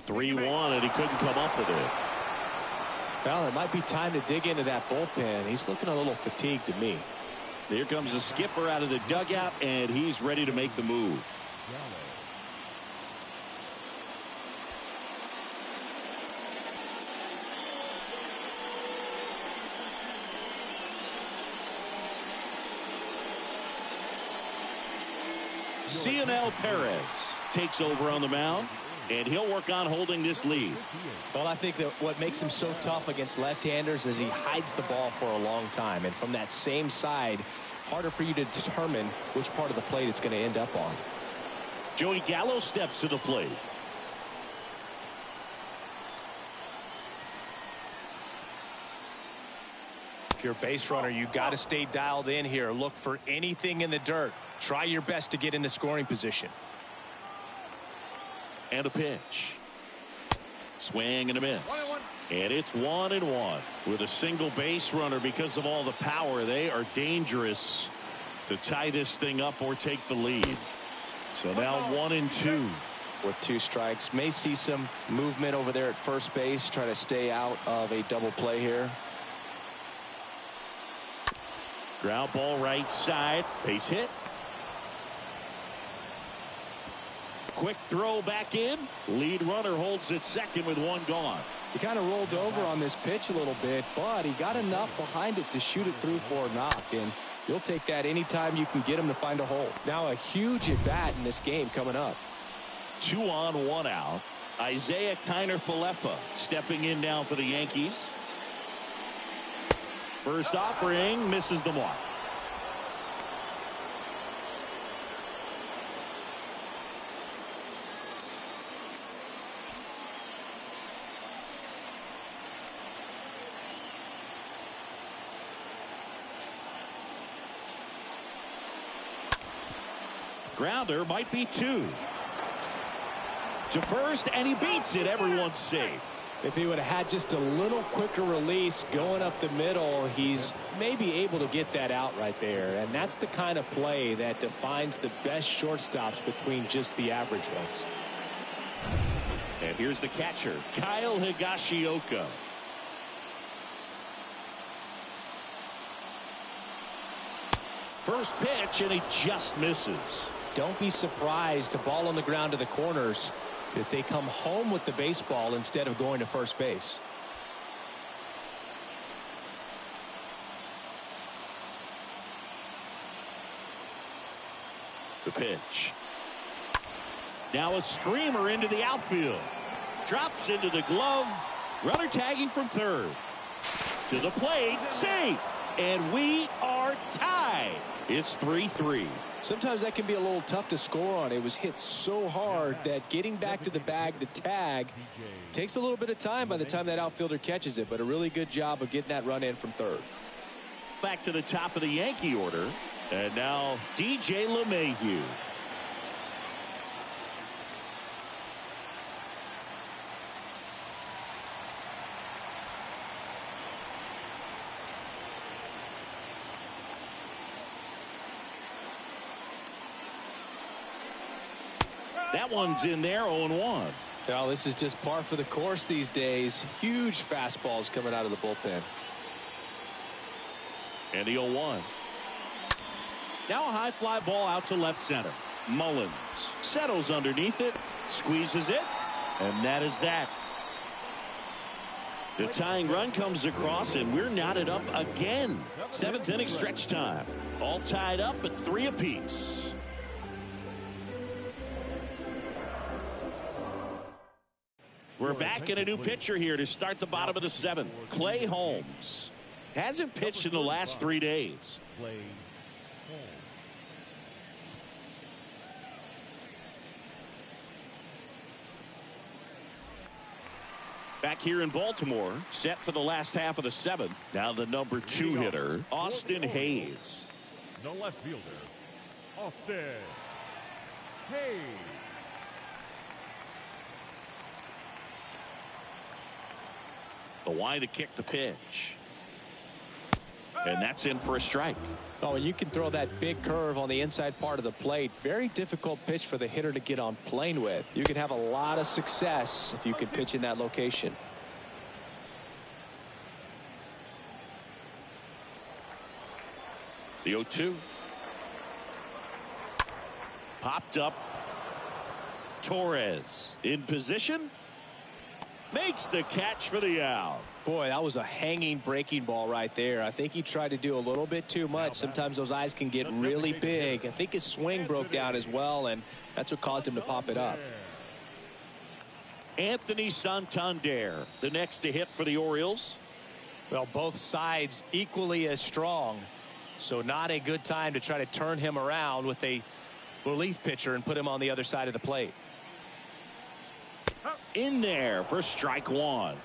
S1: 3-1, and he couldn't come up with it.
S2: Well, it might be time to dig into that bullpen. He's looking a little fatigued to me.
S1: Here comes the skipper out of the dugout, and he's ready to make the move. Cionel Perez takes over on the mound, and he'll work on holding this lead.
S2: Well, I think that what makes him so tough against left-handers is he hides the ball for a long time. And from that same side, harder for you to determine which part of the plate it's going to end up on.
S1: Joey Gallo steps to the plate.
S2: If you're a base runner, you got to stay dialed in here. Look for anything in the dirt. Try your best to get into scoring position.
S1: And a pitch. Swing and a miss. And it's 1-1 with a single base runner. Because of all the power, they are dangerous to tie this thing up or take the lead. So now 1-2
S2: with 2 strikes. May see some movement over there at first base. Try to stay out of a double play here.
S1: Ground ball right side. Base hit. Quick throw back in. Lead runner holds at second with 1 gone.
S2: He kind of rolled over on this pitch a little bit, but he got enough behind it to shoot it through for a knock, and you'll take that anytime you can get him to find a hole. Now a huge at bat in this game coming up.
S1: 2 on, 1 out. Isaiah Kiner-Falefa stepping in now for the Yankees. First offering misses the mark. Grounder might be 2. To first, and he beats it. Everyone's safe.
S2: If he would have had just a little quicker release going up the middle, he's maybe able to get that out right there. And that's the kind of play that defines the best shortstops between just the average ones.
S1: And here's the catcher, Kyle Higashioka. First pitch, and he just misses.
S2: Don't be surprised to ball on the ground to the corners if they come home with the baseball instead of going to first base.
S1: The pitch. Now a screamer into the outfield. Drops into the glove. Runner tagging from third. To the plate. Safe. And we are tied. It's 3-3.
S2: Sometimes that can be a little tough to score on. It was hit so hard that getting back to the bag to tag takes a little bit of time by the time that outfielder catches it, but a really good job of getting that run in from third.
S1: Back to the top of the Yankee order, and now DJ LeMahieu. That one's in there, 0-1.
S2: Well, this is just par for the course these days. Huge fastballs coming out of the bullpen.
S1: And the 0-1. Now a high fly ball out to left center. Mullins settles underneath it, squeezes it, and that is that. The tying run comes across, and we're knotted up again. 7th inning stretch time. All tied up at 3 apiece. We're back in a new pitcher here to start the bottom of the 7th. Clay Holmes hasn't pitched in the last 3 days. Back here in Baltimore, set for the last half of the 7th. Now the number 2 hitter, Austin Hayes.
S3: The left fielder, Austin Hayes.
S1: The wide to kick the pitch. And that's in for a strike.
S2: Oh, and you can throw that big curve on the inside part of the plate. Very difficult pitch for the hitter to get on plane with. You can have a lot of success if you can pitch in that location.
S1: The 0-2. Popped up. Torres in position. Makes the catch for the out.
S2: Boy, that was a hanging breaking ball right there. I think he tried to do a little bit too much. Sometimes those eyes can get really big. I think his swing broke down as well, and that's what caused him to pop it up.
S1: Anthony Santander, the next to hit for the Orioles.
S2: Well, both sides equally as strong. So not a good time to try to turn him around with a relief pitcher and put him on the other side of the plate.
S1: In there for strike 1.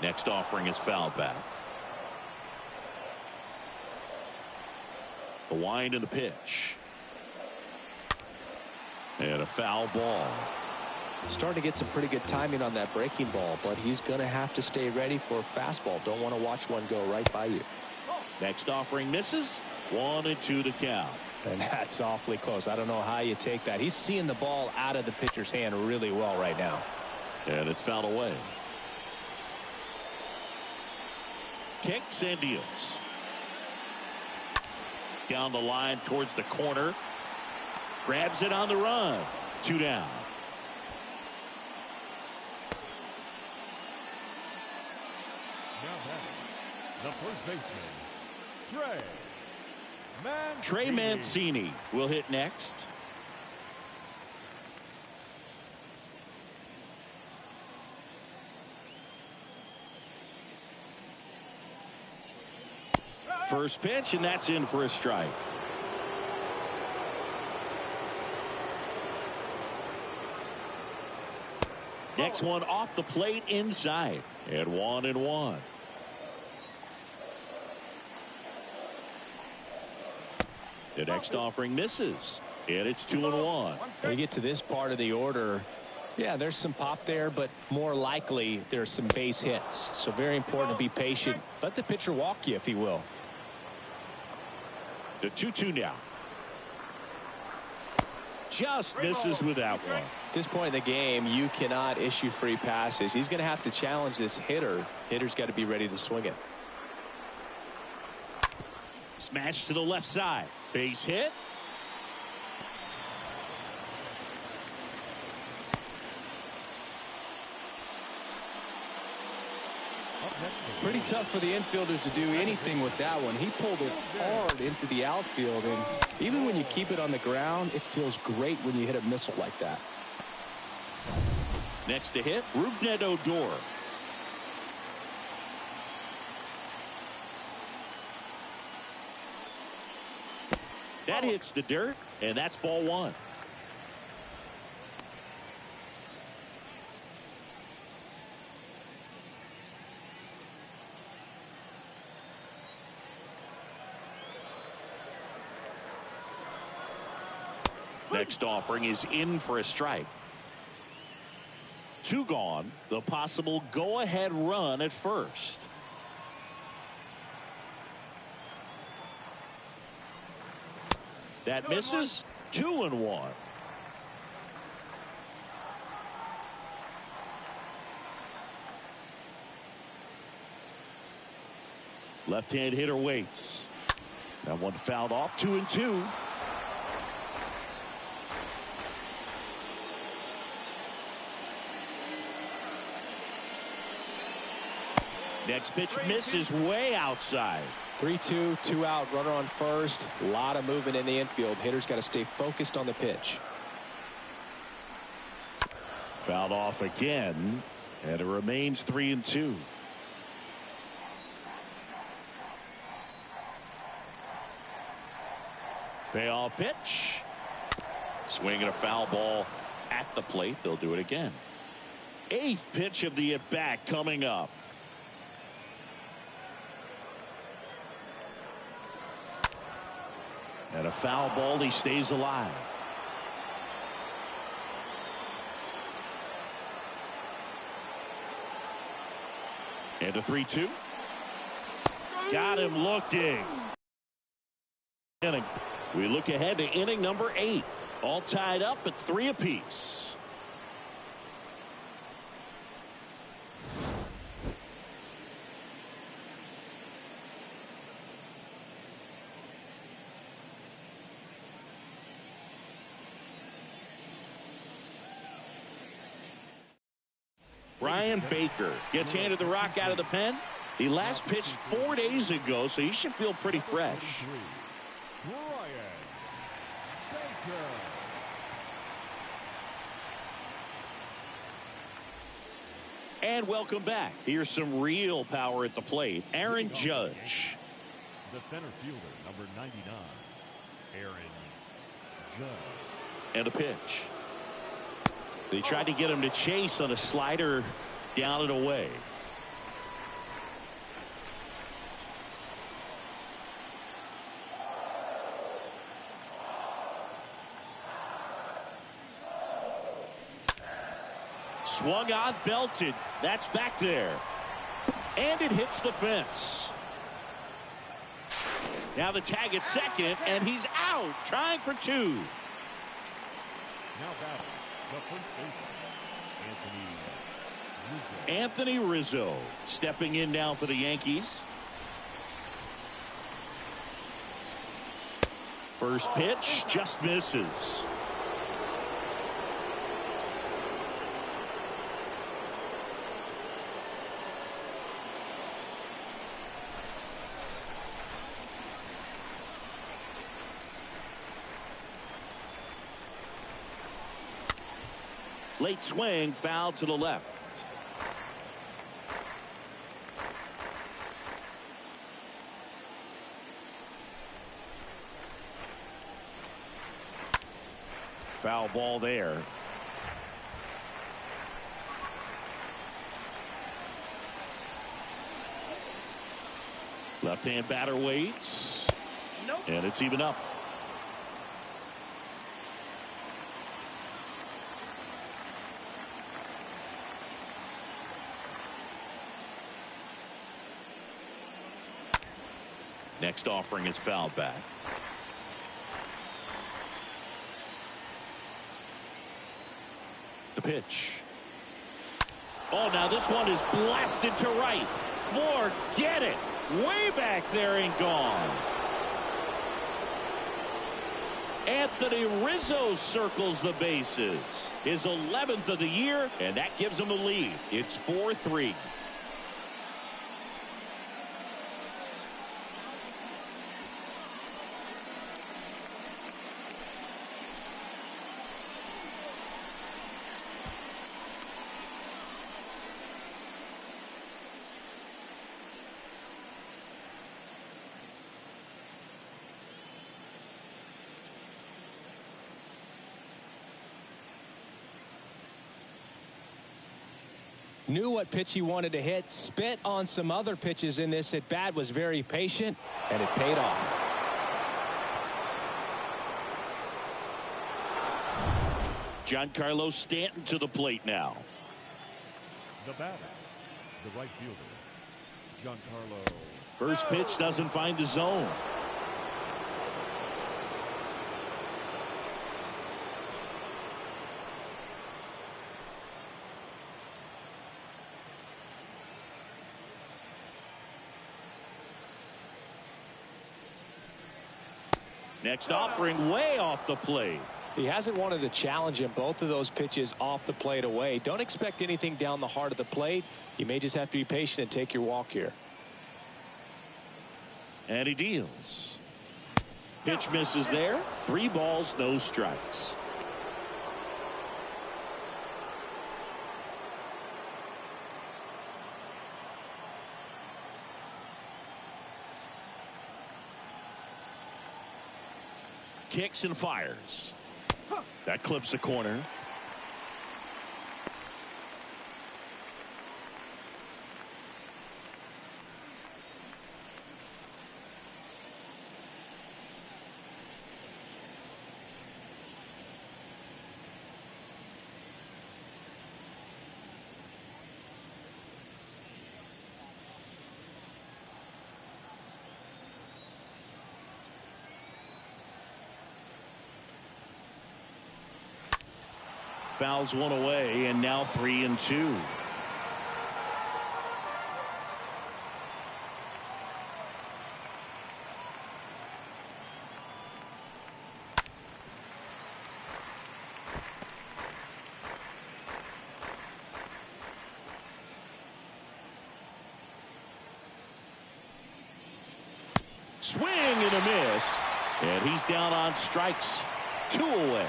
S1: Next offering is foul back. The wind and the pitch. And a foul ball.
S2: Starting to get some pretty good timing on that breaking ball, but he's going to have to stay ready for a fastball. Don't want to watch one go right by you.
S1: Next offering misses. 1-2 to count.
S2: And that's awfully close. I don't know how you take that. He's seeing the ball out of the pitcher's hand really well right now.
S1: And it's fouled away. Kicks and deals. Down the line towards the corner. Grabs it on the run. 2 down.
S3: Now batting, the first baseman,
S1: Trey Mancini will hit next. First pitch, and that's in for a strike. Next one off the plate inside. And 1-1. The next offering misses. And it's 2-1.
S2: When you get to this part of the order, yeah, there's some pop there, but more likely there's some base hits. So very important to be patient. Let the pitcher walk you if he will.
S1: The 2-2 now. Just misses with that one.
S2: At this point in the game, you cannot issue free passes. He's going to have to challenge this hitter. Hitter's got to be ready to swing it.
S1: Smash to the left side. Base hit.
S2: Pretty tough for the infielders to do anything with that one. He pulled it hard into the outfield, and even when you keep it on the ground, it feels great when you hit a missile like that.
S1: Next to hit, Rougned Odor. That hits the dirt, and that's ball 1. Next offering is in for a strike. 2 gone. The possible go-ahead run at first. That misses. 2-1. Left-hand hitter waits. That one fouled off. 2-2. Next pitch misses way outside.
S2: 3-2, 2 out, runner on first. A lot of movement in the infield. Hitter's got to stay focused on the pitch.
S1: Fouled off again, and it remains 3-2. Payoff pitch, Swinging a foul ball at the plate. They'll do it again. 8th pitch of the at-bat coming up. And a foul ball. He stays alive. And a 3-2. Got him looking. We look ahead to inning number 8. All tied up at 3 apiece. Brian Baker gets handed the rock out of the pen. He last pitched 4 days ago, so he should feel pretty fresh. And welcome back. Here's some real power at the plate. Aaron Judge.
S3: The center fielder, number 99, Aaron Judge.
S1: And a pitch. They tried to get him to chase on a slider down and away. Swung on, belted. That's back there. And it hits the fence. Now the tag at second, and he's out, trying for 2.
S3: Now batting, the first baseman,
S1: Anthony Rizzo stepping in now for the Yankees. First pitch just misses. Late swing, foul to the left. Foul ball there. Left-hand batter waits. Nope. And it's even up. Next offering is fouled back. The pitch. Oh, now this one is blasted to right. Forget it. Way back there and gone. Anthony Rizzo circles the bases. His 11th of the year, and that gives him a lead. It's 4-3.
S2: Knew what pitch he wanted to hit, spit on some other pitches in this at bat, was very patient, and it paid off.
S1: Giancarlo Stanton to the plate now.
S3: The batter, the right fielder, Giancarlo.
S1: First pitch doesn't find the zone. Next offering way off the plate.
S2: He hasn't wanted a challenge in both of those pitches off the plate away. Don't expect anything down the heart of the plate. You may just have to be patient and take your walk here.
S1: And he deals. Pitch misses there. 3 balls, no strikes. Kicks and fires. That clips the corner. Fouls one away, and now 3-2. Swing and a miss, and he's down on strikes. 2 away.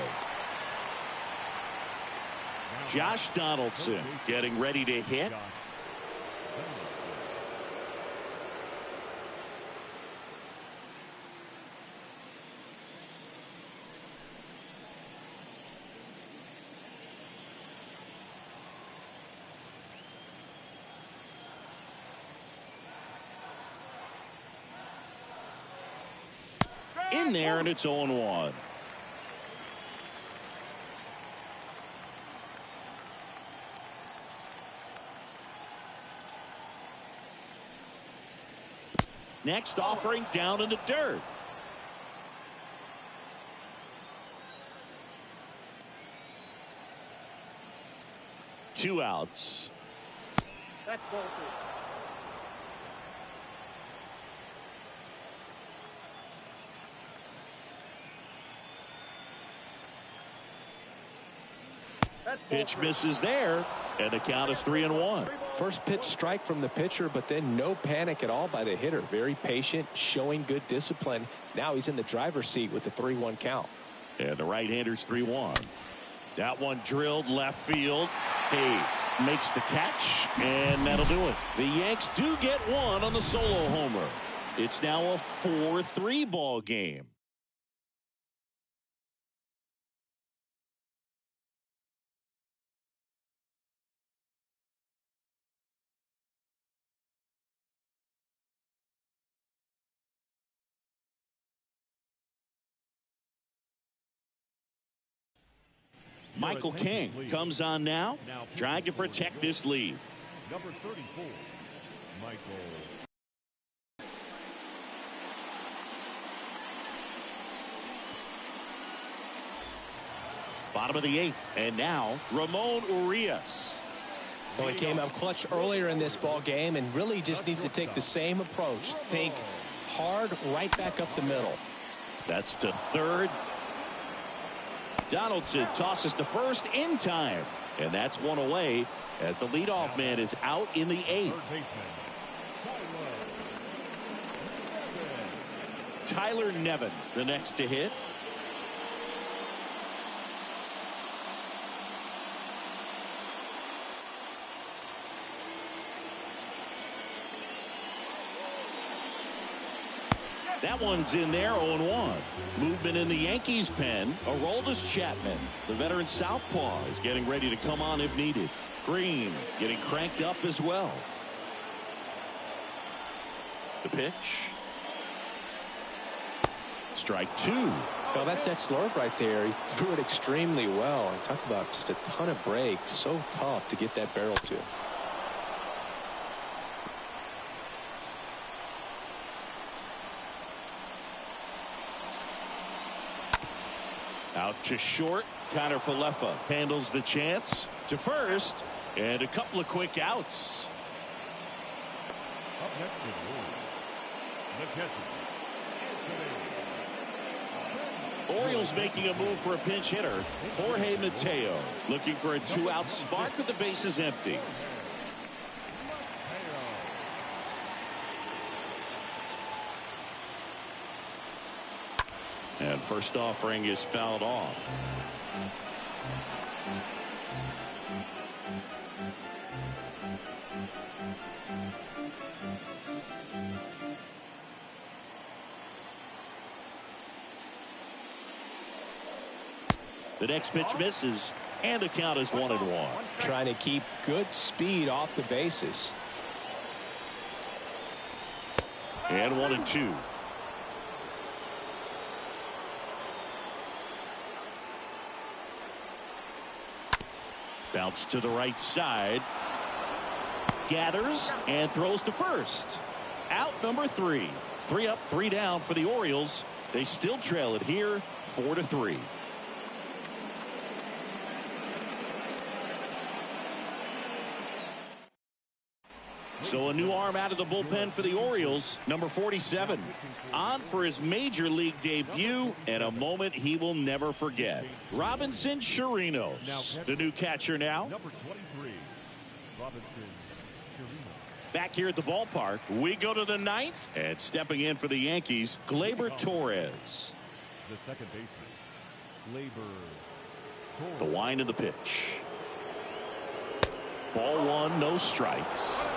S1: Josh Donaldson getting ready to hit. In there, and it's 0-1. Next offering down in the dirt. Two outs.
S4: That's ball 2.
S1: Pitch misses there, and the count is 3-1.
S2: First pitch strike from the pitcher, but then no panic at all by the hitter. Very patient, showing good discipline. Now he's in the driver's seat with the 3-1 count.
S1: And the right-hander's 3-1. That one drilled left field. Hayes makes the catch, and that'll do it. The Yanks do get one on the solo homer. It's now a 4-3 ball game. Michael King comes on now, trying to protect this lead.
S3: Number 34, Michael.
S1: Bottom of the 8th, and now Ramon Urias.
S2: Well, he came up clutch earlier in this ball game and really just needs to take the same approach. Think hard, right back up the middle.
S1: That's to third. Donaldson tosses to first in time, and that's one away as the leadoff man is out in the 8th. Tyler Nevin, the next to hit. That one's in there, 0-1. Movement in the Yankees pen. Aroldis Chapman, the veteran southpaw, is getting ready to come on if needed. Green getting cranked up as well. The pitch. Strike 2.
S2: Well, that's that slurve right there. He threw it extremely well. And talk about just a ton of breaks. So tough to get that barrel to.
S1: Out to short. Connor Falefa handles the chance to first, and a couple of quick outs.
S3: Up next is the catcher.
S1: Orioles making a move for a pinch hitter. Jorge Mateo looking for a 2-out spot with the bases empty. And first offering is fouled off. The next pitch misses, and the count is 1-1.
S2: Trying to keep good speed off the bases.
S1: And 1-2. Bounce to the right side. Gathers and throws to first. Out number 3. 3 up, 3 down for the Orioles. They still trail it here, 4-3. So a new arm out of the bullpen for the Orioles, number 47, on for his major league debut, and a moment he will never forget. Robinson Chirinos, the new catcher now.
S3: Number 23, Robinson Chirinos.
S1: Back here at the ballpark, we go to the 9th, and stepping in for the Yankees, Gleyber Torres.
S3: The second baseman, Gleyber Torres.
S1: The wind of the pitch. Ball 1, no strikes.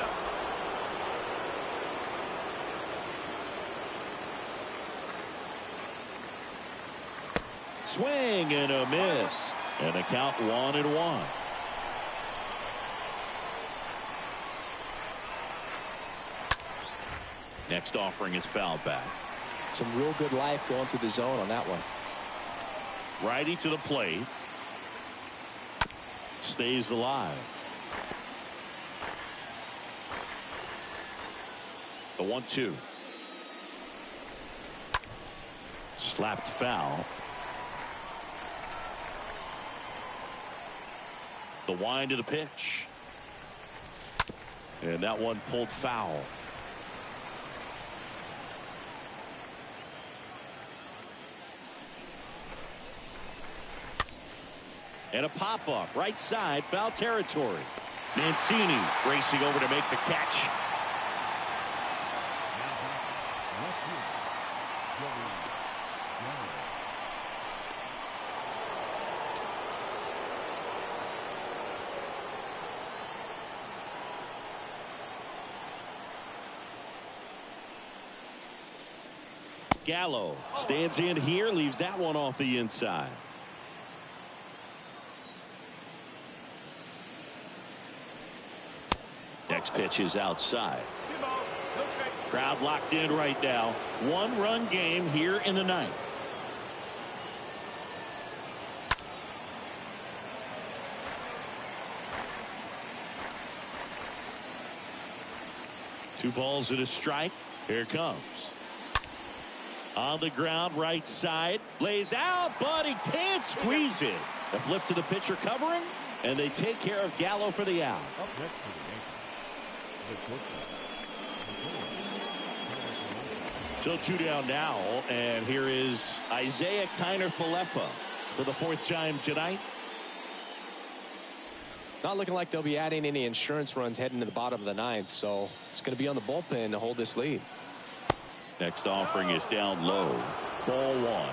S1: Swing and a miss, and the count 1-1. Next offering is fouled back.
S2: Some real good life going through the zone on that one.
S1: Righty to the plate. Stays alive. The 1-2. Slapped foul. The wind of the pitch. And that one pulled foul. And a pop-up right side, foul territory. Mancini racing over to make the catch. Gallo stands in here, leaves that one off the inside. Next pitch is outside. Crowd locked in right now. 1-run game here in the 9th. Two balls and a strike. Here it comes. On the ground, right side. Lays out, but he can't squeeze it. The flip to the pitcher covering, and they take care of Gallo for the out.
S3: Up next for the Yankees.
S1: So 2 down now, and here is Isaiah Kiner-Falefa for the 4th time tonight.
S2: Not looking like they'll be adding any insurance runs heading to the bottom of the 9th, so it's going to be on the bullpen to hold this lead.
S1: Next offering is down low. Ball 1.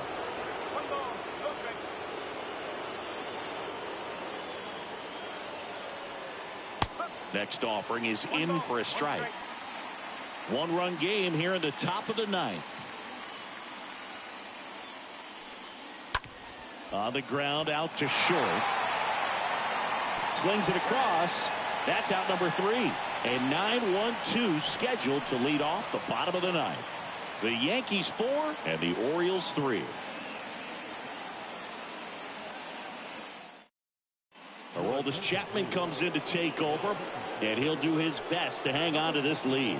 S1: Next offering is in for a strike. 1-run game here in the top of the 9th. On the ground, out to short. Slings it across. That's out number 3. A 9-1-2 scheduled to lead off the bottom of the 9th. The Yankees 4 and the Orioles 3. Aroldis Chapman comes in to take over, and he'll do his best to hang on to this lead.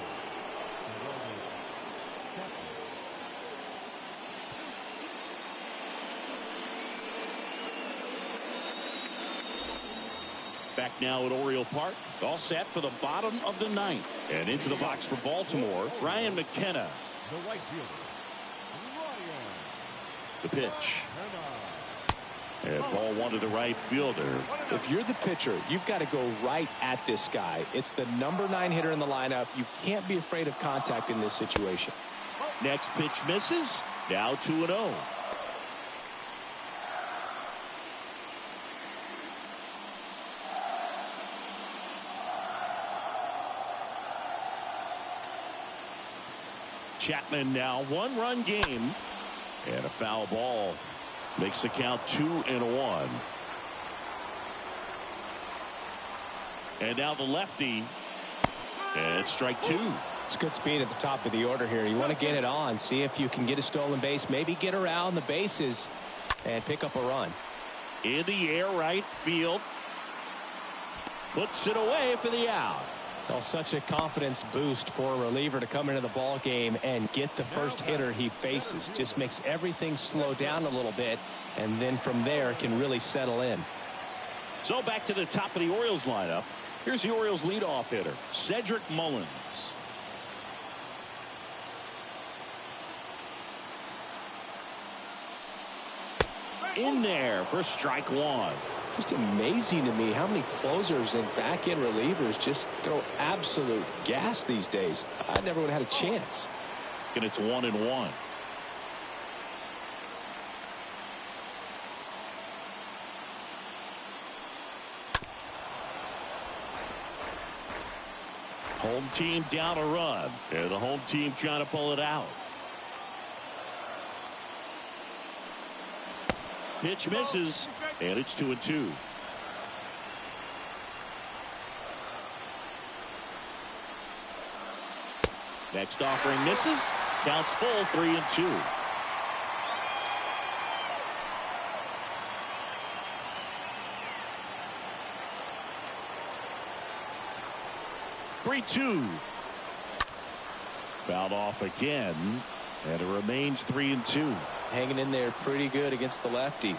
S1: Back now at Oriole Park, all set for the bottom of the 9th. And into the box for Baltimore, Ryan McKenna.
S3: The right fielder, Ryan.
S1: The pitch. And ball 1 to the right fielder.
S2: If you're the pitcher, you've got to go right at this guy. It's the number 9 hitter in the lineup. You can't be afraid of contact in this situation.
S1: Next pitch misses. Now 2-0. Chapman now 1-run game and a foul ball. Makes the count 2-1. And now the lefty. And strike 2.
S2: It's good speed at the top of the order here. You want to get it on. See if you can get a stolen base. Maybe get around the bases and pick up a run.
S1: In the air, right field. Puts it away for the out.
S2: Well, such a confidence boost for a reliever to come into the ball game and get the first hitter he faces. Just makes everything slow down a little bit, and then from there can really settle in.
S1: So back to the top of the Orioles lineup. Here's the Orioles leadoff hitter, Cedric Mullins. In there for strike 1.
S2: Just amazing to me how many closers and back-end relievers just throw absolute gas these days. I never would have had a chance.
S1: And it's 1-1. Home team down a run. And the home team trying to pull it out. Pitch misses, and it's 2-2. Next offering misses. Counts full, 3-2. Three-two. Fouled off again, and it remains 3-2.
S2: Hanging in there pretty good against the lefty.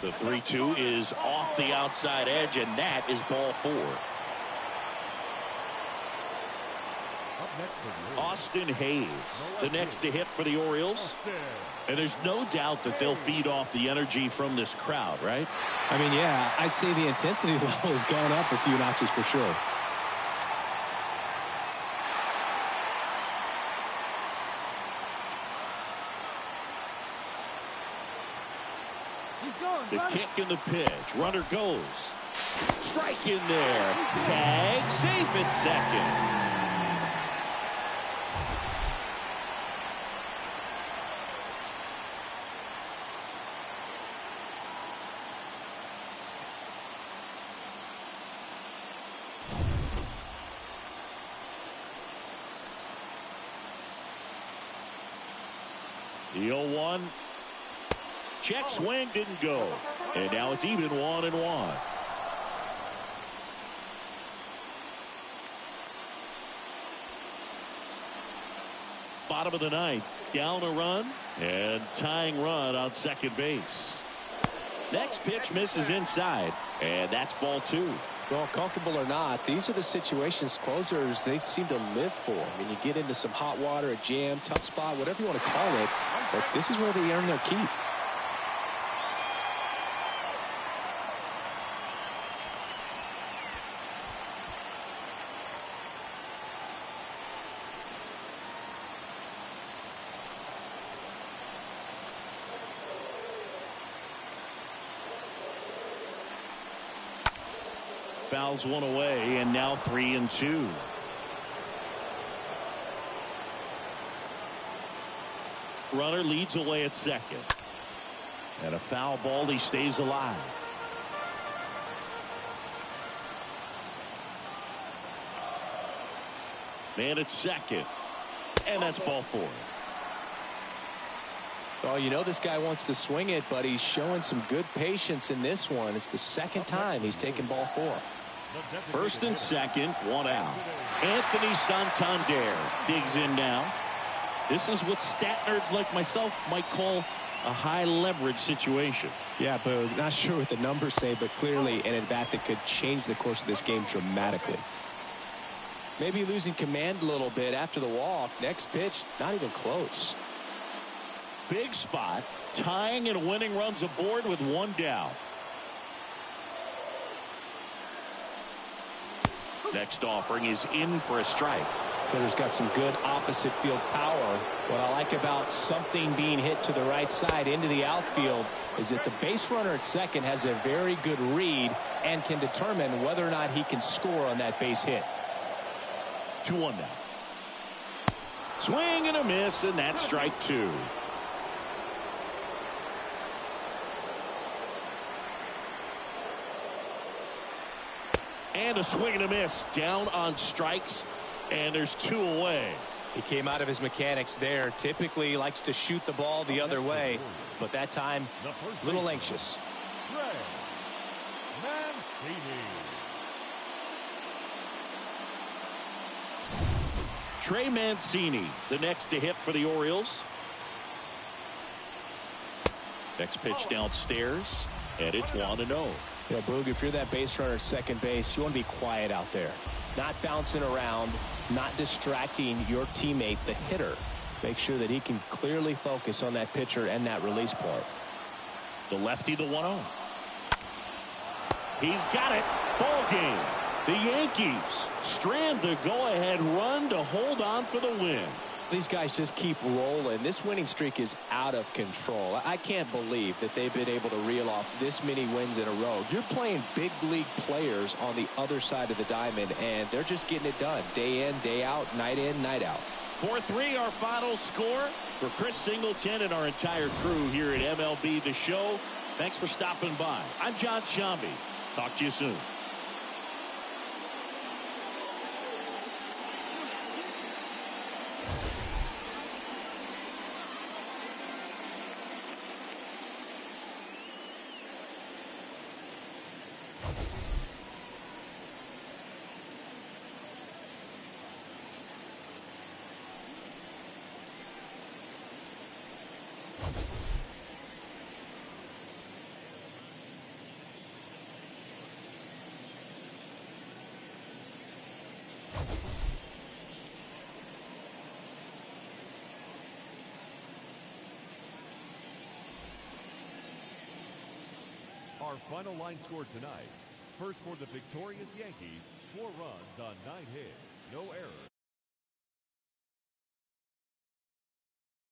S1: The 3-2 is off the outside edge, and that is ball 4. Austin Hayes, the next to hit for the Orioles. And there's no doubt that they'll feed off the energy from this crowd, right?
S2: I mean, yeah, I'd say the intensity level has gone up a few notches for sure.
S1: The kick and the pitch. Runner goes. Strike in there. Tag, safe at second. The 0-1. Check swing didn't go. And now it's even 1-1. Bottom of the ninth. Down a run and tying run on second base. Next pitch misses inside. And that's ball 2.
S2: Well, comfortable or not, these are the situations closers they seem to live for. I mean, you get into some hot water, a jam, tough spot, whatever you want to call it, but this is where they earn their keep.
S1: Fouls one away, and now 3-2. Runner leads away at second. And a foul ball, he stays alive. Man at second. And that's ball 4.
S2: Well, you know this guy wants to swing it, but he's showing some good patience in this one. It's the second time he's taken ball 4.
S1: First and second, 1 out. Anthony Santander digs in now. This is what stat nerds like myself might call a high leverage situation.
S2: Yeah, but not sure what the numbers say, but clearly an at-bat that could change the course of this game dramatically. Maybe losing command a little bit after the walk. Next pitch, not even close.
S1: Big spot, tying and winning runs aboard with 1 down. Next offering is in for a strike.
S2: Hitter's got some good opposite field power. What I like about something being hit to the right side into the outfield is that the base runner at second has a very good read and can determine whether or not he can score on that base hit.
S1: 2-1 now. Swing and a miss, and that's strike two. And a swing and a miss, down on strikes, and there's two away.
S2: He came out of his mechanics there. Typically likes to shoot the ball the other way, but that time a little anxious.
S1: Trey Mancini, the next to hit for the Orioles. Next pitch downstairs, and it's 1-0.
S2: Yeah, Boog, if you're that base runner at second base, you want to be quiet out there. Not bouncing around, not distracting your teammate, the hitter. Make sure that he can clearly focus on that pitcher and that release point.
S1: The lefty, the 1-0. He's got it. Ball game. The Yankees strand the go-ahead run to hold on for the win.
S2: These guys just keep rolling. This winning streak is out of control. I can't believe that they've been able to reel off this many wins in a row. You're playing big league players on the other side of the diamond, and they're just getting it done. Day in, day out, night in, night out.
S1: 4-3 our final score. For Chris Singleton and our entire crew here at MLB The Show, thanks for stopping by. I'm John Shambi. Talk to you soon.
S3: Our final line score tonight. First for the victorious Yankees, 4 runs on 9 hits, no errors.